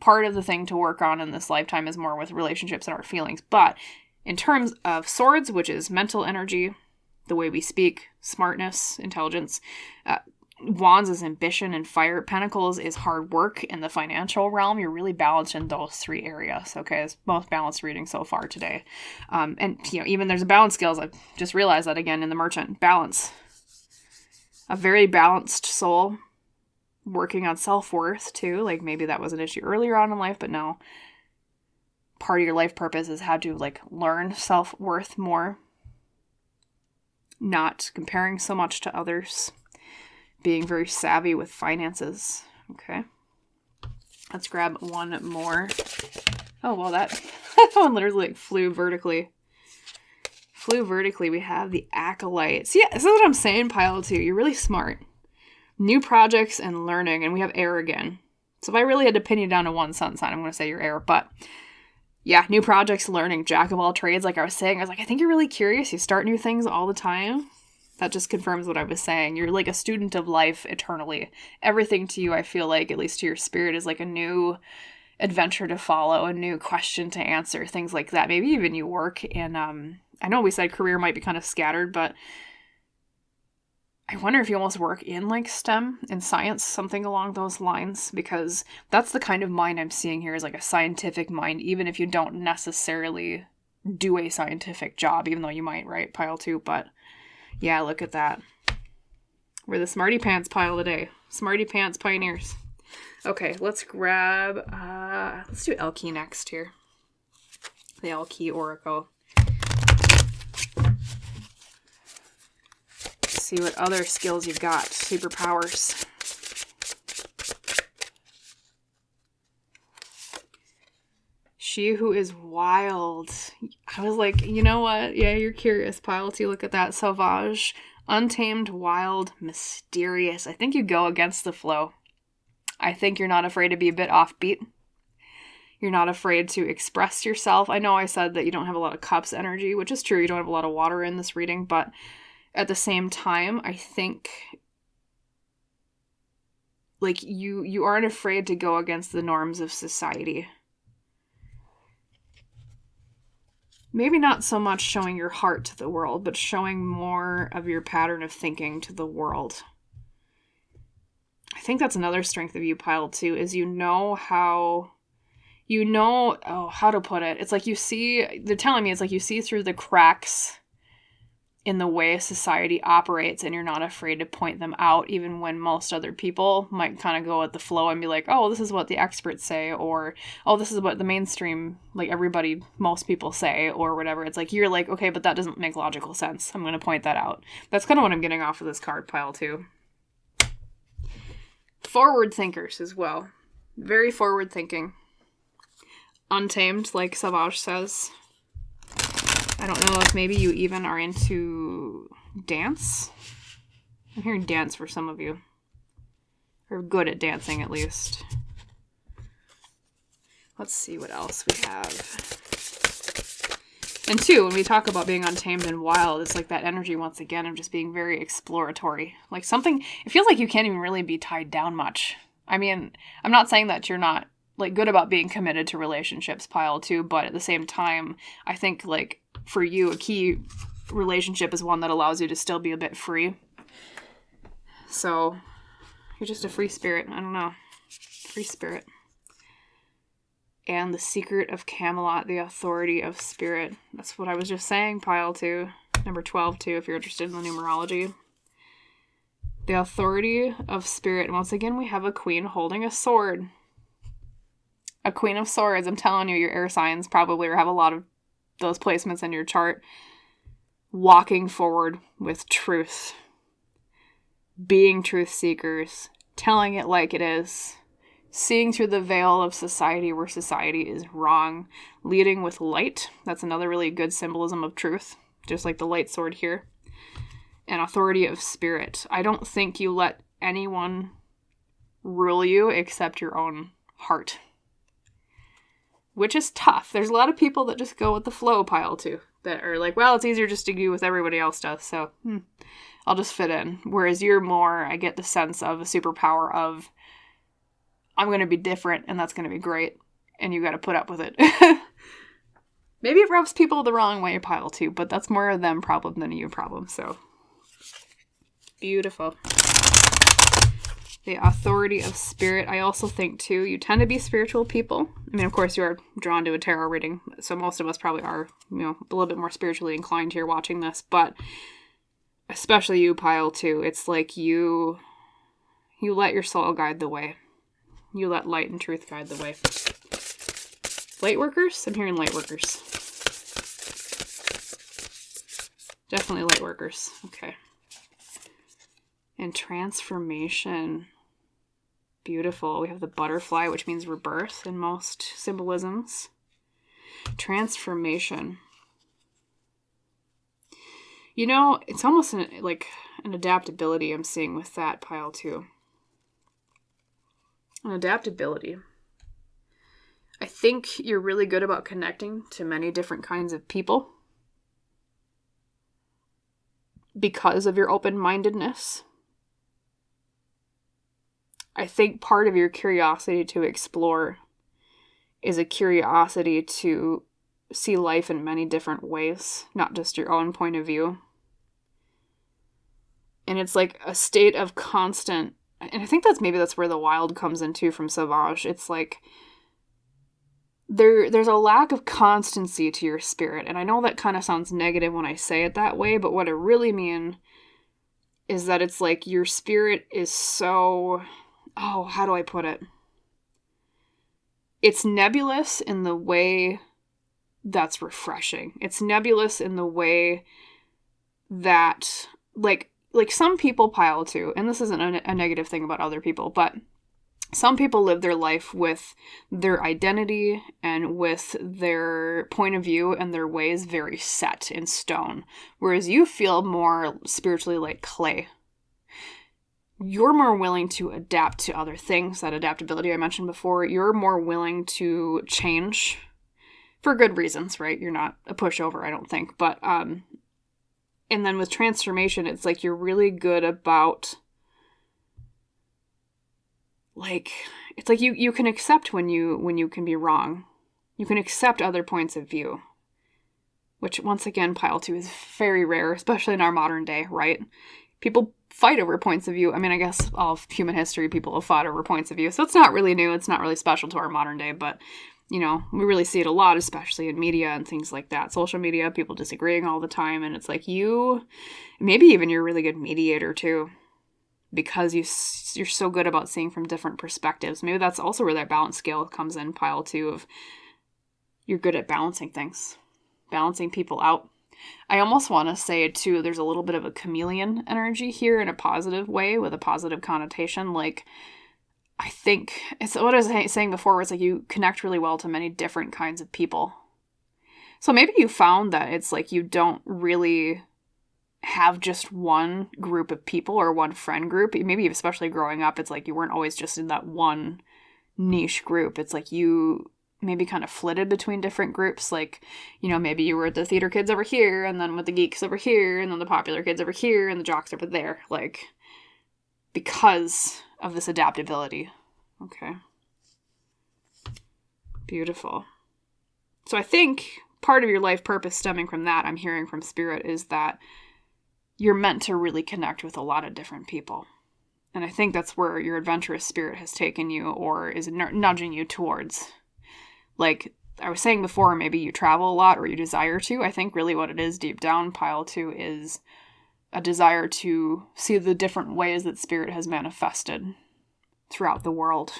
part of the thing to work on in this lifetime is more with relationships and our feelings. But in terms of swords, which is mental energy, the way we speak, smartness, intelligence, wands is ambition, and fire, pentacles is hard work in the financial realm. You're really balanced in those 3 areas. Okay, it's most balanced reading so far today. And even there's a balance skills. I just realized that again in the merchant. Balance. A very balanced soul, working on self-worth too. Like maybe that was an issue earlier on in life, but now part of your life purpose is how to learn self-worth more, not comparing so much to others, being very savvy with finances. Okay, let's grab one more. Oh well, that one literally flew vertically. We have the acolyte. So yeah, this is what I'm saying, pile 2. You're really smart. New projects and learning, and we have air again. So if I really had to pin you down to one sun sign, I'm going to say you're air, but yeah, new projects, learning, jack of all trades. Like I was saying, I was like, I think you're really curious. You start new things all the time. That just confirms what I was saying. You're like a student of life eternally. Everything to you, I feel like, at least to your spirit, is like a new adventure to follow, a new question to answer, things like that. Maybe even you work in, I know we said career might be kind of scattered, but I wonder if you almost work in STEM, in science, something along those lines, because that's the kind of mind I'm seeing here, is like a scientific mind, even if you don't necessarily do a scientific job, even though you might, right, pile 2, but yeah, look at that. We're the Smarty Pants pile today. Smarty Pants pioneers. Okay, let's grab, let's do L-Key next here. The L-Key Oracle. See what other skills you've got. Superpowers. She who is wild. I was like, you know what? Yeah, you're curious, pile 2. Look at that. Sauvage. Untamed, wild, mysterious. I think you go against the flow. I think you're not afraid to be a bit offbeat. You're not afraid to express yourself. I know I said that you don't have a lot of cups energy, which is true. You don't have a lot of water in this reading, but at the same time, I think you aren't afraid to go against the norms of society. Maybe not so much showing your heart to the world, but showing more of your pattern of thinking to the world. I think that's another strength of you, pile 2, is how to put it. It's like they're telling me it's like you see through the cracks in the way society operates, and you're not afraid to point them out, even when most other people might kind of go with the flow and be like, oh, this is what the experts say, or, oh, this is what the mainstream, like everybody, most people say, or whatever. It's like, you're like, okay, but that doesn't make logical sense. I'm going to point that out. That's kind of what I'm getting off of this card pile too. Forward thinkers as well. Very forward thinking. Untamed, like Savage says. I don't know if maybe you even are into dance. I'm hearing dance for some of you. Or good at dancing, at least. Let's see what else we have. And two, when we talk about being untamed and wild, it's like that energy, once again, of just being very exploratory. Like something, it feels like you can't even really be tied down much. I mean, I'm not saying that you're not, like, good about being committed to relationships, pile two, but at the same time, I think, like, for you, a key relationship is one that allows you to still be a bit free. So, you're just a free spirit. I don't know. Free spirit. And the secret of Camelot, the authority of spirit. That's what I was just saying, pile two. Number 12, too, if you're interested in the numerology. The authority of spirit. And once again, we have a queen holding a sword. A Queen of Swords. I'm telling you, your air signs probably have a lot of those placements in your chart. Walking forward with truth. Being truth seekers. Telling it like it is. Seeing through the veil of society where society is wrong. Leading with light. That's another really good symbolism of truth. Just like the light sword here. And authority of spirit. I don't think you let anyone rule you except your own heart. Which is tough. There's a lot of people that just go with the flow, pile two. That are like, well, it's easier just to do what everybody else does, so I'll just fit in. Whereas you're more, I get the sense of a superpower of, I'm going to be different, and that's going to be great, and you got to put up with it. Maybe it rubs people the wrong way, pile two, but that's more of them problem than a you problem, so. Beautiful. The authority of spirit. I also think, too, you tend to be spiritual people. I mean, of course, you are drawn to a tarot reading, so most of us probably are, a little bit more spiritually inclined here watching this, but especially you, pile two, it's like you let your soul guide the way. You let light and truth guide the way. Light workers? I'm hearing light workers. Definitely light workers. Okay. And transformation. Beautiful. We have the butterfly, which means rebirth in most symbolisms. Transformation. It's almost like an adaptability I'm seeing with that pile too. An adaptability. I think you're really good about connecting to many different kinds of people because of your open-mindedness. I think part of your curiosity to explore is a curiosity to see life in many different ways, not just your own point of view. And it's like a state of constant, and I think that's where the wild comes into from Savage. It's like there's a lack of constancy to your spirit. And I know that kind of sounds negative when I say it that way, but what I really mean is that it's like your spirit is so, how do I put it? It's nebulous in the way that's refreshing. It's nebulous in the way that, like some people pile to, and this isn't a negative thing about other people, but some people live their life with their identity and with their point of view and their ways very set in stone, whereas you feel more spiritually like clay. You're more willing to adapt to other things, that adaptability I mentioned before. You're more willing to change for good reasons, right? You're not a pushover, I don't think. But, and then with transformation, it's like you're really good about, like, it's like you can accept when you can be wrong. You can accept other points of view. Which, once again, pile two is very rare, especially in our modern day, right? People fight over points of view. I mean, I guess all of human history, people have fought over points of view. So it's not really new. It's not really special to our modern day. But You know, we really see it a lot, especially in media and things like that. Social media, people disagreeing all the time. And it's like maybe even you're a really good mediator too, because you're so good about seeing from different perspectives. Maybe that's also where that balance scale comes in, pile 2, of you're good at balancing things, balancing people out. I almost want to say too, there's a little bit of a chameleon energy here in a positive way with a positive connotation. Like, I think it's what I was saying before, where it's like you connect really well to many different kinds of people. So maybe you found that it's like you don't really have just one group of people or one friend group. Maybe especially growing up, it's like you weren't always just in that one niche group. It's like you maybe kind of flitted between different groups. Like, you know, maybe you were the theater kids over here, and then with the geeks over here, and then the popular kids over here, and the jocks over there. Like, because of this adaptability. Okay. Beautiful. So I think part of your life purpose stemming from that, I'm hearing from Spirit, is that you're meant to really connect with a lot of different people. And I think that's where your adventurous spirit has taken you, or is nudging you towards. Like I was saying before, maybe you travel a lot or you desire to. I think really what it is deep down, pile 2, is a desire to see the different ways that spirit has manifested throughout the world.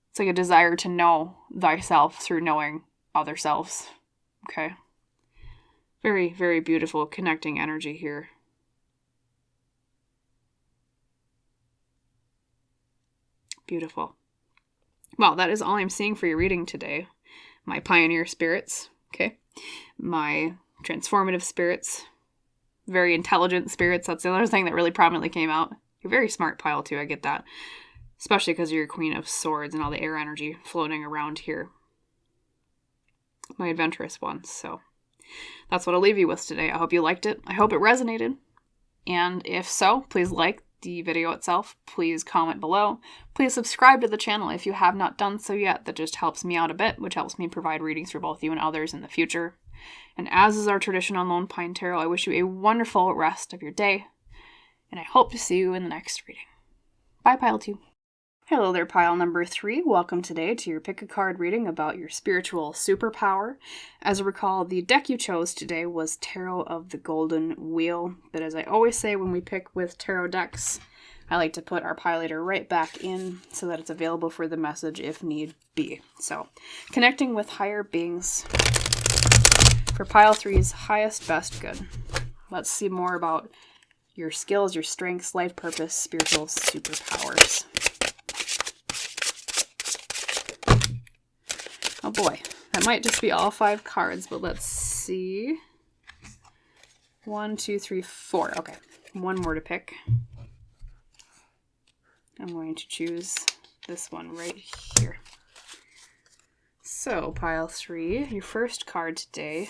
It's like a desire to know thyself through knowing other selves. Okay. Very, very beautiful connecting energy here. Beautiful. Well, that is all I'm seeing for your reading today. My pioneer spirits, okay? My transformative spirits, very intelligent spirits. That's the other thing that really prominently came out. You're very smart, pile 2, I get that. Especially because you're Queen of Swords and all the air energy floating around here. My adventurous ones, so that's what I'll leave you with today. I hope you liked it. I hope it resonated. And if so, please like the video itself. Please comment below. Please subscribe to the channel if you have not done so yet. That just helps me out a bit, which helps me provide readings for both you and others in the future. And as is our tradition on Lone Pine Tarot, I wish you a wonderful rest of your day. And I hope to see you in the next reading. Bye, pile 2. Hello there, pile number 3. Welcome today to your pick a card reading about your spiritual superpower. As I recall, the deck you chose today was Tarot of the Golden Wheel. But as I always say when we pick with tarot decks, I like to put our pilator right back in so that it's available for the message if need be. So, connecting with higher beings for pile 3's highest, best good. Let's see more about your skills, your strengths, life purpose, spiritual superpowers. Oh boy, that might just be all 5 cards, but let's see. 1, 2, 3, 4. Okay, one more to pick. I'm going to choose this one right here. So, pile 3, your first card today.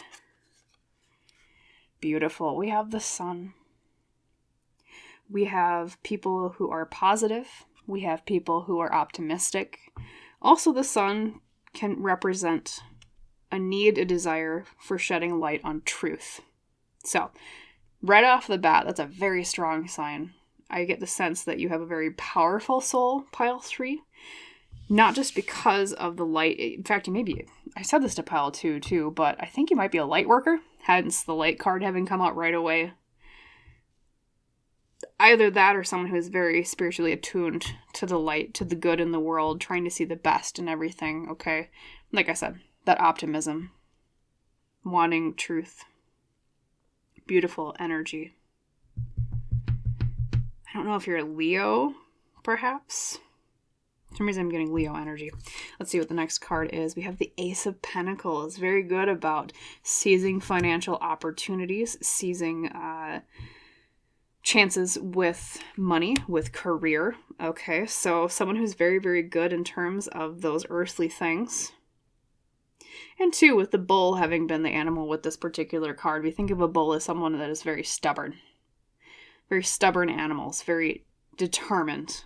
Beautiful. We have the Sun. We have people who are positive. We have people who are optimistic. Also, the Sun can represent a need, a desire for shedding light on truth. So, right off the bat, that's a very strong sign. I get the sense that you have a very powerful soul, pile 3. Not just because of the light. In fact, I said this to pile 2 too, but I think you might be a light worker, hence the light card having come out right away. Either that or someone who is very spiritually attuned to the light, to the good in the world, trying to see the best in everything, okay? Like I said, that optimism, wanting truth, beautiful energy. I don't know if you're a Leo, perhaps. For some reason I'm getting Leo energy. Let's see what the next card is. We have the Ace of Pentacles. Very good about seizing financial opportunities, seizing chances with money, with career. Okay, so someone who's very, very good in terms of those earthly things. And 2, with the bull having been the animal with this particular card, we think of a bull as someone that is very stubborn. Very stubborn animals, very determined.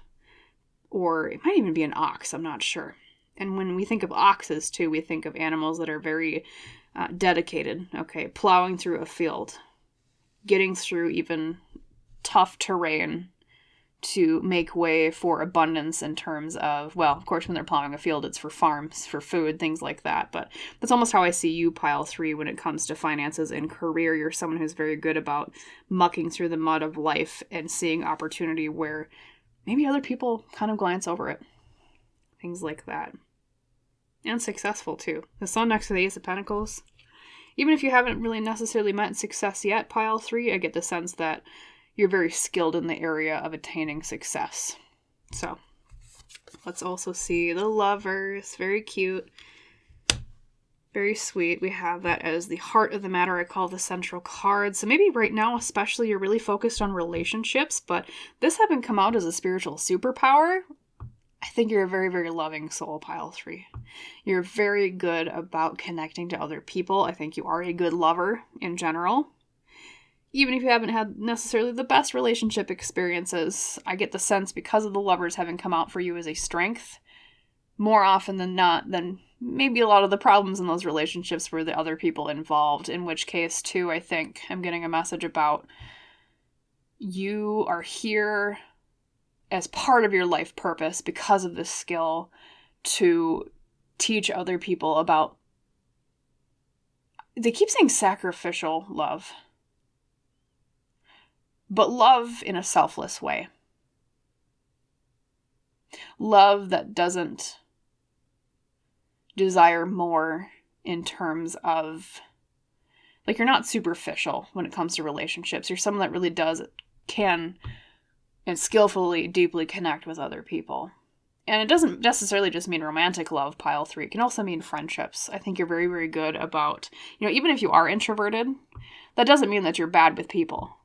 Or it might even be an ox, I'm not sure. And when we think of oxes, too, we think of animals that are very dedicated, okay, plowing through a field, getting through even tough terrain to make way for abundance in terms of, well, of course, when they're plowing a field, it's for farms, for food, things like that. But that's almost how I see you, pile 3, when it comes to finances and career. You're someone who's very good about mucking through the mud of life and seeing opportunity where maybe other people kind of glance over it. Things like that. And successful, too. The Sun next to the Ace of Pentacles. Even if you haven't really necessarily met success yet, pile 3, I get the sense that you're very skilled in the area of attaining success. So, let's also see the Lovers. Very cute. Very sweet. We have that as the heart of the matter. I call the central card. So maybe right now, especially, you're really focused on relationships, but this having come out as a spiritual superpower, I think you're a very, very loving soul, pile 3. You're very good about connecting to other people. I think you are a good lover in general. Even if you haven't had necessarily the best relationship experiences, I get the sense because of the Lovers having come out for you as a strength, more often than not, then maybe a lot of the problems in those relationships were the other people involved, in which case, too, I think I'm getting a message about you are here as part of your life purpose because of this skill to teach other people about, they keep saying sacrificial love, but love in a selfless way. Love that doesn't desire more in terms of, like, you're not superficial when it comes to relationships. You're someone that really can and skillfully, deeply connect with other people. And it doesn't necessarily just mean romantic love, pile 3. It can also mean friendships. I think you're very, very good about, even if you are introverted, that doesn't mean that you're bad with people.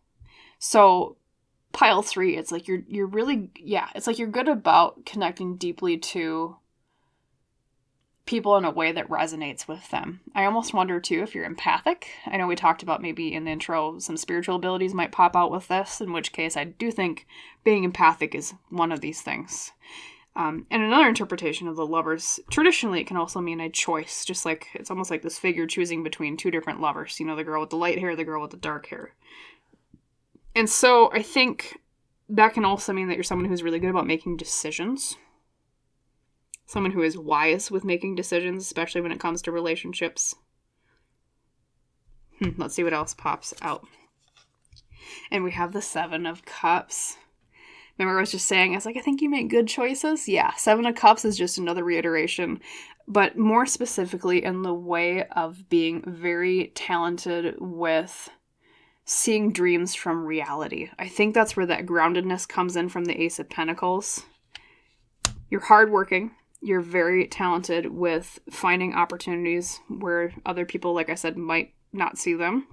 So pile 3, it's like you're really, it's like you're good about connecting deeply to people in a way that resonates with them. I almost wonder, too, if you're empathic. I know we talked about maybe in the intro some spiritual abilities might pop out with this, in which case I do think being empathic is one of these things. And another interpretation of the Lovers, traditionally, it can also mean a choice, just like it's almost like this figure choosing between two different lovers. The girl with the light hair, the girl with the dark hair. And so I think that can also mean that you're someone who's really good about making decisions. Someone who is wise with making decisions, especially when it comes to relationships. Let's see what else pops out. And we have the 7 of Cups. Remember I was just saying, I think you make good choices. Yeah, 7 of Cups is just another reiteration, but more specifically in the way of being very talented with seeing dreams from reality. I think that's where that groundedness comes in from the Ace of Pentacles. You're hardworking. You're very talented with finding opportunities where other people, like I said, might not see them.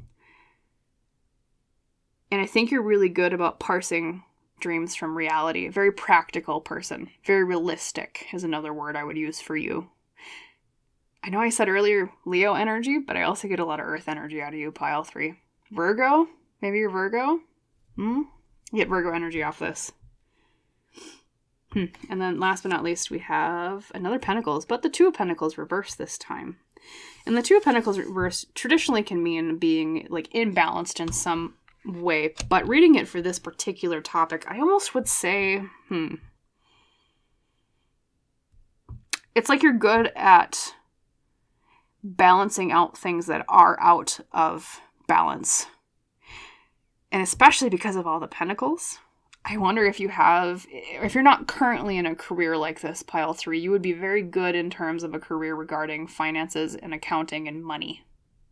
And I think you're really good about parsing dreams from reality. A very practical person. Very realistic is another word I would use for you. I know I said earlier Leo energy, but I also get a lot of Earth energy out of you, pile 3. Virgo? Maybe you're Virgo? You get Virgo energy off this. And then last but not least, we have another Pentacles, but the 2 of Pentacles reversed this time. And the 2 of Pentacles reversed traditionally can mean being like imbalanced in some way, but reading it for this particular topic, I almost would say, it's like you're good at balancing out things that are out of balance. And especially because of all the Pentacles, I wonder if you're not currently in a career like this, pile 3, you would be very good in terms of a career regarding finances and accounting and money.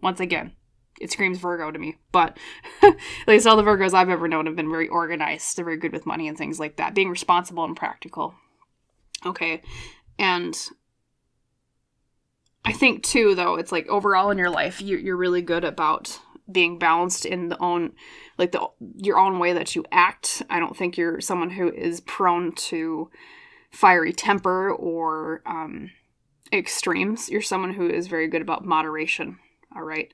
Once again, it screams Virgo to me, but at least all the Virgos I've ever known have been very organized. They're very good with money and things like that, being responsible and practical. Okay, and I think too, though, it's like overall in your life, you're really good about being balanced in your own way that you act. I don't think you're someone who is prone to fiery temper or extremes. You're someone who is very good about moderation, all right?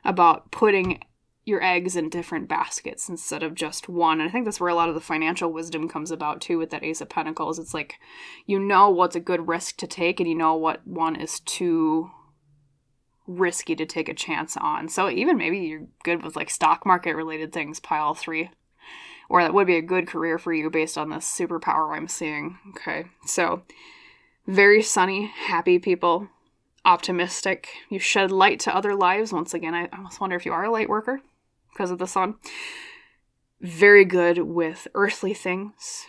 About putting your eggs in different baskets instead of just one. And I think that's where a lot of the financial wisdom comes about too with that Ace of Pentacles. It's like, what's a good risk to take and what one is too risky to take a chance on. So even maybe you're good with like stock market related things, pile 3, or that would be a good career for you based on this superpower I'm seeing. Okay, so very sunny, happy people, optimistic. You shed light to other lives. Once again, I almost wonder if you are a light worker because of the sun. Very good with earthly things,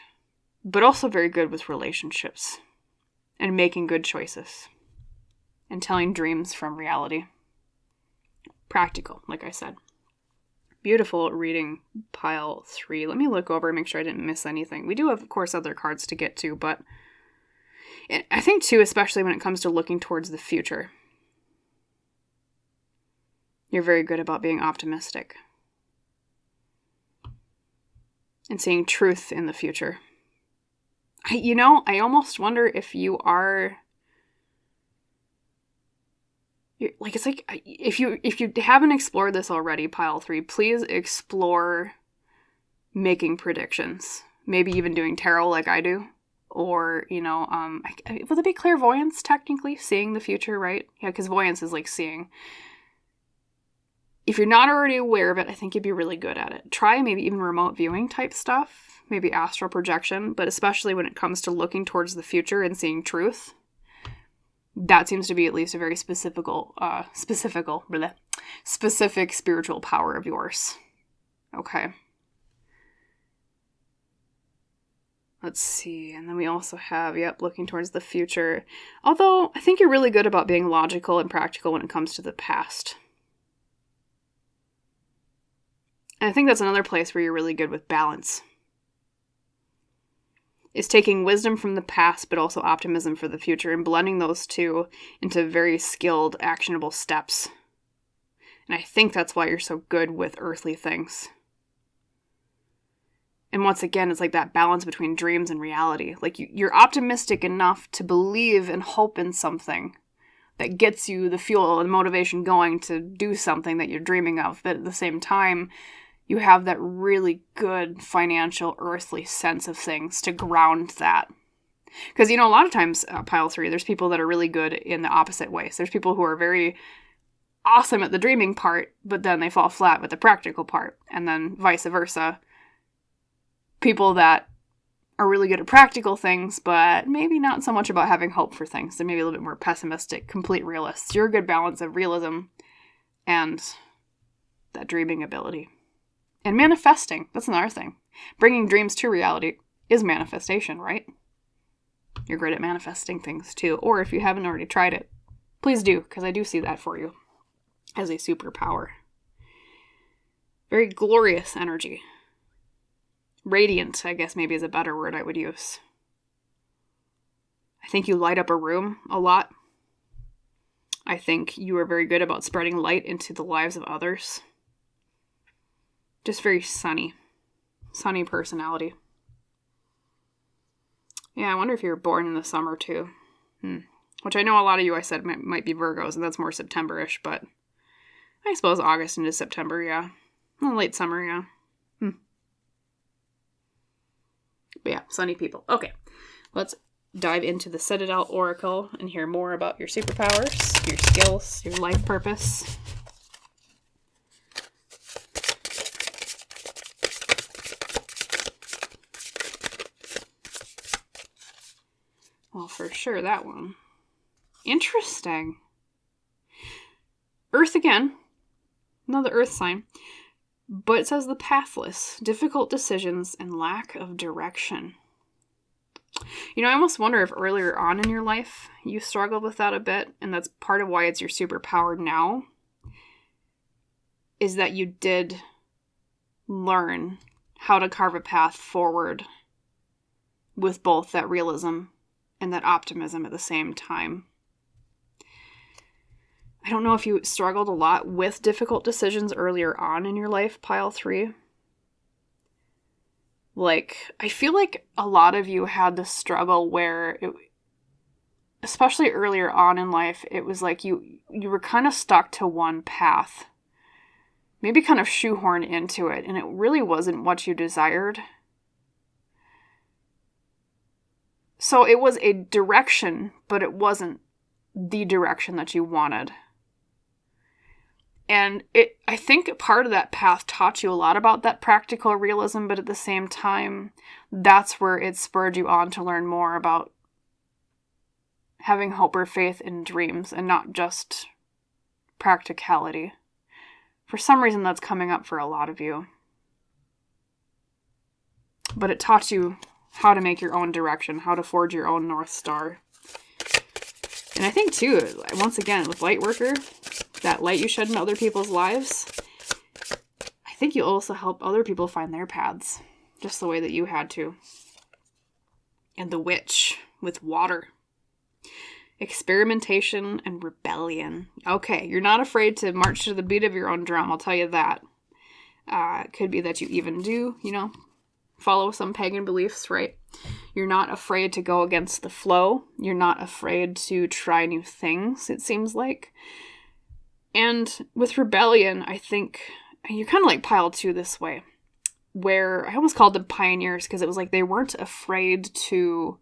but also very good with relationships and making good choices and telling dreams from reality. Practical, like I said. Beautiful reading, pile 3. Let me look over and make sure I didn't miss anything. We do have, of course, other cards to get to, but I think, too, especially when it comes to looking towards the future, you're very good about being optimistic and seeing truth in the future. I almost wonder if you are, it's like, if you haven't explored this already, pile 3, please explore making predictions. Maybe even doing tarot like I do. Or, would it be clairvoyance, technically? Seeing the future, right? Yeah, because voyance is like seeing. If you're not already aware of it, I think you'd be really good at it. Try maybe even remote viewing type stuff. Maybe astral projection. But especially when it comes to looking towards the future and seeing truth. That seems to be at least a very specific spiritual power of yours. Okay. Let's see. And then we also have, looking towards the future. Although, I think you're really good about being logical and practical when it comes to the past. And I think that's another place where you're really good with balance. Is taking wisdom from the past, but also optimism for the future, and blending those two into very skilled, actionable steps. And I think that's why you're so good with earthly things. And once again, it's like that balance between dreams and reality. Like you're optimistic enough to believe and hope in something that gets you the fuel and motivation going to do something that you're dreaming of. But at the same time, you have that really good financial, earthly sense of things to ground that. Because, a lot of times, pile 3, there's people that are really good in the opposite ways. There's people who are very awesome at the dreaming part, but then they fall flat with the practical part. And then vice versa. People that are really good at practical things, but maybe not so much about having hope for things. They're maybe a little bit more pessimistic, complete realists. You're a good balance of realism and that dreaming ability. And manifesting, that's another thing. Bringing dreams to reality is manifestation, right? You're great at manifesting things too. Or if you haven't already tried it, please do, because I do see that for you as a superpower. Very glorious energy. Radiant, I guess maybe is a better word I would use. I think you light up a room a lot. I think you are very good about spreading light into the lives of others. Just very sunny personality. Yeah, I wonder if you were born in the summer too. Which I know a lot of you, I said, might be Virgos, and that's more September-ish, but I suppose August into September, yeah. Well, late summer, yeah. But yeah, sunny people. Okay, let's dive into the Citadel Oracle and hear more about your superpowers, your skills, your life purpose. Well, for sure, that one. Interesting. Earth again. Another earth sign. But it says the pathless, difficult decisions, and lack of direction. I almost wonder if earlier on in your life you struggled with that a bit, and that's part of why it's your superpower now, is that you did learn how to carve a path forward with both that realism and that optimism at the same time. I don't know if you struggled a lot with difficult decisions earlier on in your life, pile 3. I feel like a lot of you had this struggle where, especially earlier on in life, it was like you were kind of stuck to one path. Maybe kind of shoehorned into it, and it really wasn't what you desired. So it was a direction, but it wasn't the direction that you wanted. And I think part of that path taught you a lot about that practical realism, but at the same time, that's where it spurred you on to learn more about having hope or faith in dreams and not just practicality. For some reason, that's coming up for a lot of you. But it taught you how to make your own direction, how to forge your own North Star. And I think, too, once again, with Lightworker, that light you shed in other people's lives, I think you also help other people find their paths, just the way that you had to. And the Witch with water. Experimentation and rebellion. Okay, you're not afraid to march to the beat of your own drum, I'll tell you that. It could be that you even do, follow some pagan beliefs, right? You're not afraid to go against the flow. You're not afraid to try new things, it seems like. And with rebellion, I think you're kind of like pile 2 this way, where I almost called them pioneers because it was like they weren't afraid to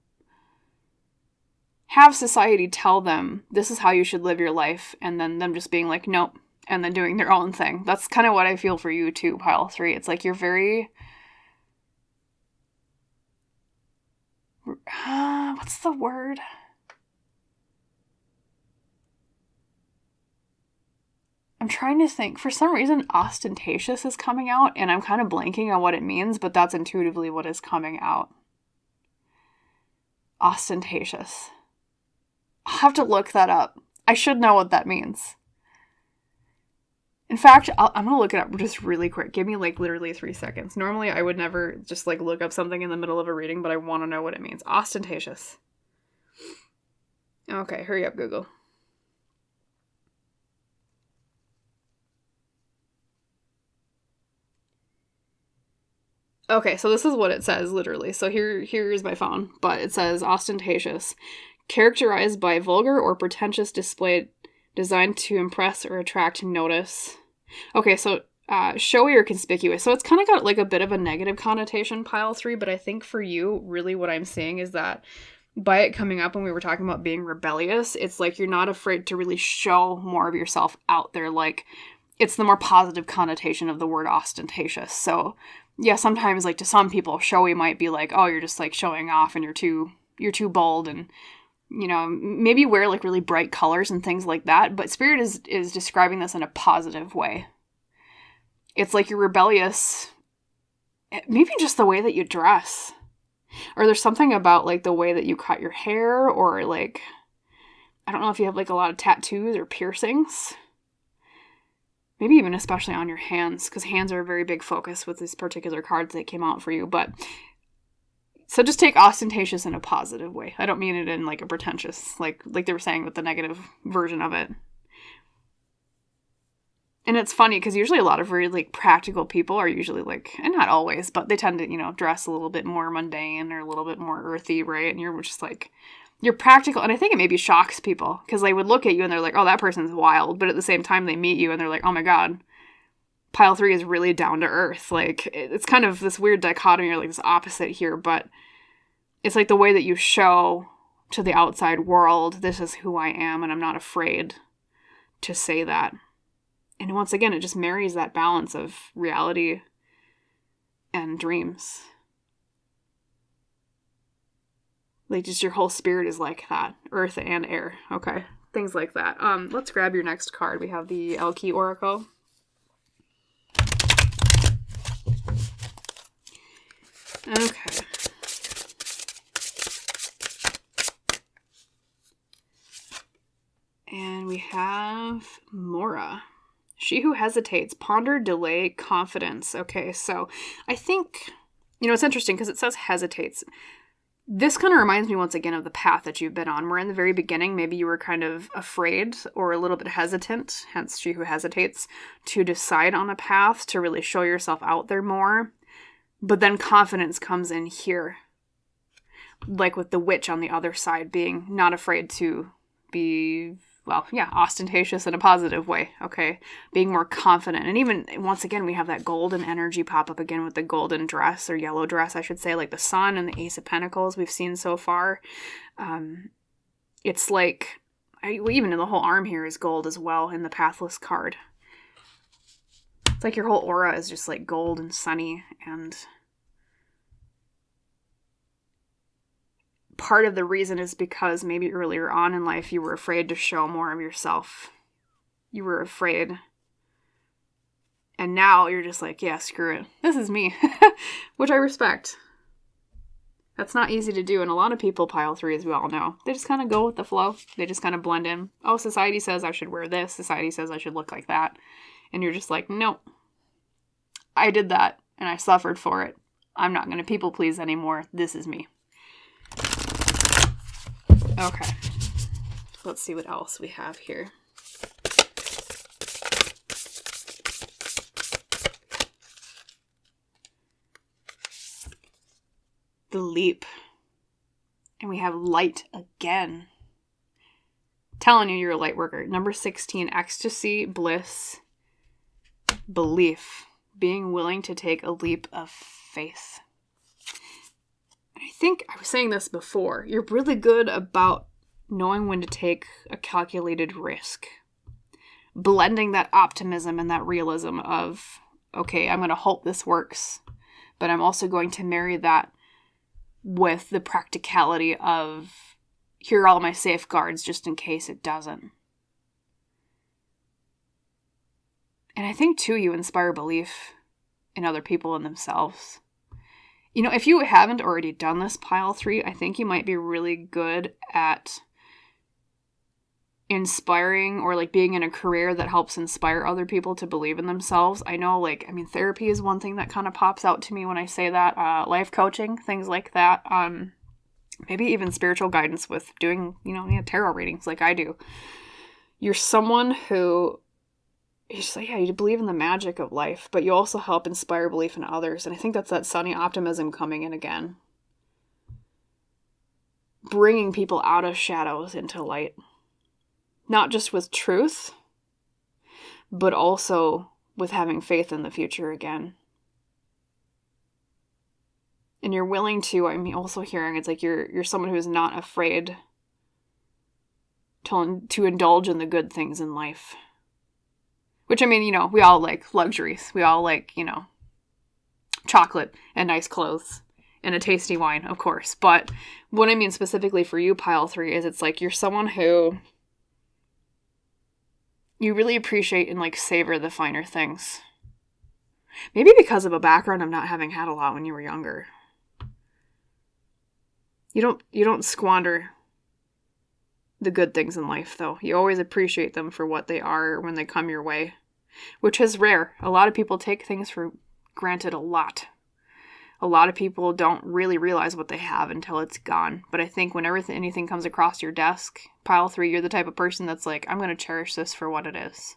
have society tell them this is how you should live your life, and then them just being like, nope, and then doing their own thing. That's kind of what I feel for you too, pile 3. It's like you're very... what's the word? I'm trying to think. For some reason, ostentatious is coming out, and I'm kind of blanking on what it means, but that's intuitively what is coming out. Ostentatious. I'll have to look that up. I should know what that means. In fact, I'm going to look it up just really quick. Give me literally 3 seconds. Normally, I would never just look up something in the middle of a reading, but I want to know what it means. Ostentatious. Okay, hurry up, Google. Okay, so this is what it says, literally. So here is my phone, but it says ostentatious. Characterized by vulgar or pretentious display designed to impress or attract notice. Okay, so showy or conspicuous. So it's kind of got a bit of a negative connotation, pile 3, but I think for you, really what I'm seeing is that by it coming up when we were talking about being rebellious, it's like you're not afraid to really show more of yourself out there. It's the more positive connotation of the word ostentatious. So yeah, sometimes to some people, showy might be oh, you're just showing off and you're too bold and maybe wear really bright colors and things like that, but Spirit is describing this in a positive way. It's you're rebellious, maybe just the way that you dress, or there's something about the way that you cut your hair, or I don't know if you have a lot of tattoos or piercings, maybe even especially on your hands, because hands are a very big focus with these particular cards that came out for you, but so just take ostentatious in a positive way. I don't mean it in a pretentious, like they were saying with the negative version of it. And it's funny because usually a lot of really practical people are usually and not always, but they tend to, dress a little bit more mundane or a little bit more earthy, right? And you're just you're practical. And I think it maybe shocks people because they would look at you and they're like, oh, that person's wild. But at the same time, they meet you and they're like, oh my God, pile 3 is really down to earth. It's kind of this weird dichotomy or this opposite here, but it's the way that you show to the outside world, this is who I am, and I'm not afraid to say that. And once again, it just marries that balance of reality and dreams. Just your whole spirit is like that. Earth and air. Okay. Things like that. Let's grab your next card. We have the Elki Oracle. Okay. And we have Mora. She who hesitates, ponder, delay, confidence. Okay, so I think, it's interesting because it says hesitates. This kind of reminds me once again of the path that you've been on, where in the very beginning, maybe you were kind of afraid or a little bit hesitant, hence she who hesitates, to decide on a path, to really show yourself out there more. But then confidence comes in here. With the Witch on the other side, being not afraid to be, ostentatious in a positive way, okay? Being more confident. And even, once again, we have that golden energy pop up again with the golden dress, or yellow dress, I should say, the Sun and the Ace of Pentacles we've seen so far. It's even in the whole arm here is gold as well in the Pathless card. like your whole aura is just like gold and sunny, and part of the reason is because maybe earlier on in life you were afraid to show more of yourself. You were afraid. And now you're just like, yeah, screw it. This is me. Which I respect. That's not easy to do. And a lot of people, pile 3, as we all know, they just kind of go with the flow. They just kind of blend in. Oh, society says I should wear this. Society says I should look like that. And you're just like, no. I did that and I suffered for it. I'm not going to people please anymore. This is me. Okay. Let's see what else we have here. The leap. And we have light again. Telling you you're a light worker. Number 16, ecstasy, bliss, belief. Being willing to take a leap of faith. I think I was saying this before. You're really good about knowing when to take a calculated risk. Blending that optimism and that realism of, okay, I'm going to hope this works, but I'm also going to marry that with the practicality of, here are all my safeguards just in case it doesn't. And I think, too, you inspire belief in other people and themselves. You know, if you haven't already done this, pile 3, I think you might be really good at inspiring, or like being in a career that helps inspire other people to believe in themselves. I know, therapy is one thing that kind of pops out to me when I say that. Life coaching, things like that. Maybe even spiritual guidance with doing, tarot readings like I do. You're someone who, you're just like, yeah, you believe in the magic of life, but you also help inspire belief in others. And I think that's that sunny optimism coming in again. Bringing people out of shadows into light. Not just with truth, but also with having faith in the future again. And you're willing to, also hearing, it's like you're someone who is not afraid to indulge in the good things in life. Which, we all like luxuries. We all like, chocolate and nice clothes and a tasty wine, of course. But what I mean specifically for you, pile 3, is it's like you're someone who you really appreciate and savor the finer things. Maybe because of a background of not having had a lot when you were younger. You don't squander the good things in life, though. You always appreciate them for what they are when they come your way, which is rare. A lot of people take things for granted a lot. A lot of people don't really realize what they have until it's gone. But I think whenever anything comes across your desk, pile 3, you're the type of person that's like, I'm going to cherish this for what it is.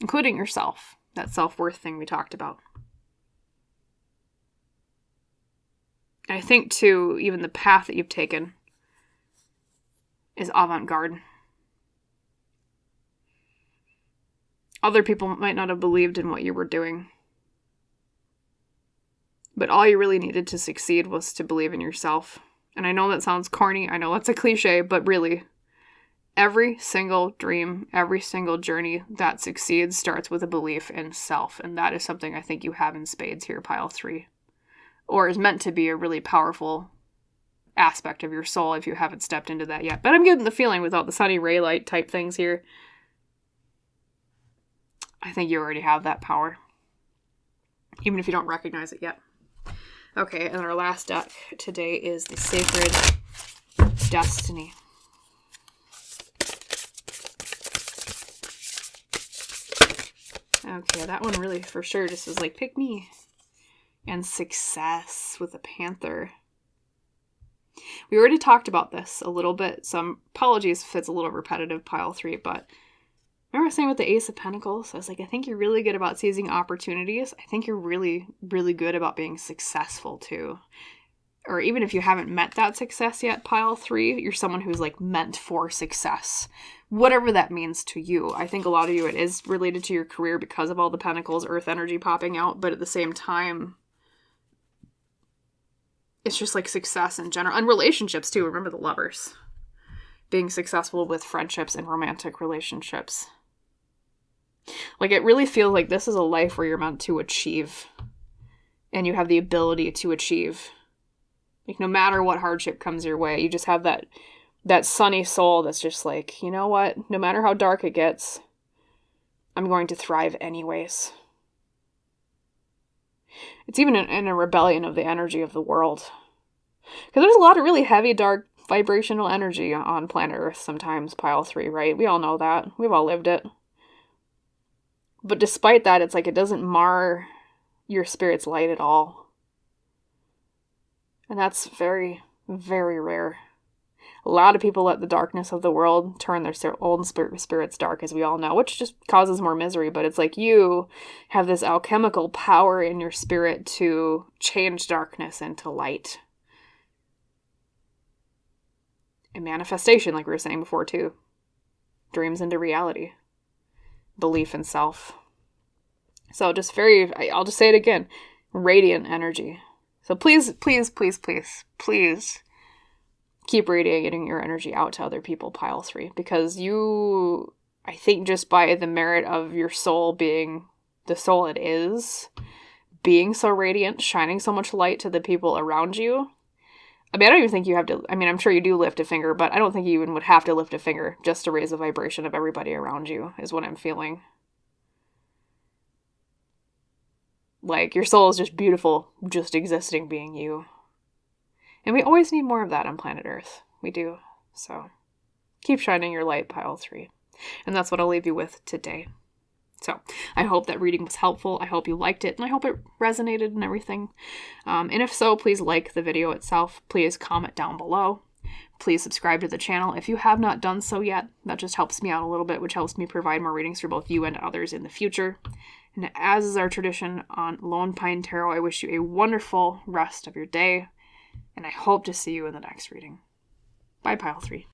Including yourself. That self-worth thing we talked about. I think, too, even the path that you've taken is avant-garde. Other people might not have believed in what you were doing. But all you really needed to succeed was to believe in yourself. And I know that sounds corny. I know that's a cliche, but really, every single dream, every single journey that succeeds starts with a belief in self. And that is something I think you have in spades here, pile 3. Or is meant to be a really powerful aspect of your soul if you haven't stepped into that yet. But I'm getting the feeling without the sunny ray light type things here, I think you already have that power. Even if you don't recognize it yet. Okay, and our last deck today is the Sacred Destiny. Okay, that one really for sure just was like, pick me. And Success with a Panther. We already talked about this a little bit. Some apologies if it's a little repetitive, pile 3, but remember I was saying with the Ace of Pentacles? I was like, I think you're really good about seizing opportunities. I think you're really, really good about being successful too. Or even if you haven't met that success yet, pile 3, you're someone who's meant for success. Whatever that means to you. I think a lot of you, it is related to your career because of all the Pentacles, Earth energy popping out. But at the same time, it's just success in general. And relationships too. Remember the Lovers. Being successful with friendships and romantic relationships. Like, it really feels like this is a life where you're meant to achieve. And you have the ability to achieve. Like, no matter what hardship comes your way, you just have that sunny soul that's just like, you know what? No matter how dark it gets, I'm going to thrive anyways. It's even in a rebellion of the energy of the world. Because there's a lot of really heavy, dark, vibrational energy on planet Earth sometimes, pile 3, right? We all know that. We've all lived it. But despite that, it's like it doesn't mar your spirit's light at all. And that's very, very rare. A lot of people let the darkness of the world turn their own spirits dark, as we all know, which just causes more misery. But it's like you have this alchemical power in your spirit to change darkness into light. And manifestation, like we were saying before too. Dreams into reality. Belief in self. So just I'll just say it again, radiant energy. So please, please, please, please, please keep radiating your energy out to other people, pile 3, because I think just by the merit of your soul being the soul it is, being so radiant, shining so much light to the people around you. I mean, I don't even think you have to, I mean, I'm sure you do lift a finger, but I don't think you even would have to lift a finger just to raise the vibration of everybody around you, is what I'm feeling. Like, your soul is just beautiful, just existing, being you. And we always need more of that on planet Earth. We do. So, keep shining your light, pile 3. And that's what I'll leave you with today. So, I hope that reading was helpful. I hope you liked it, and I hope it resonated and everything. And if so, please like the video itself. Please comment down below. Please subscribe to the channel if you have not done so yet. That just helps me out a little bit, which helps me provide more readings for both you and others in the future. And as is our tradition on Lone Pine Tarot, I wish you a wonderful rest of your day, and I hope to see you in the next reading. Bye, pile 3.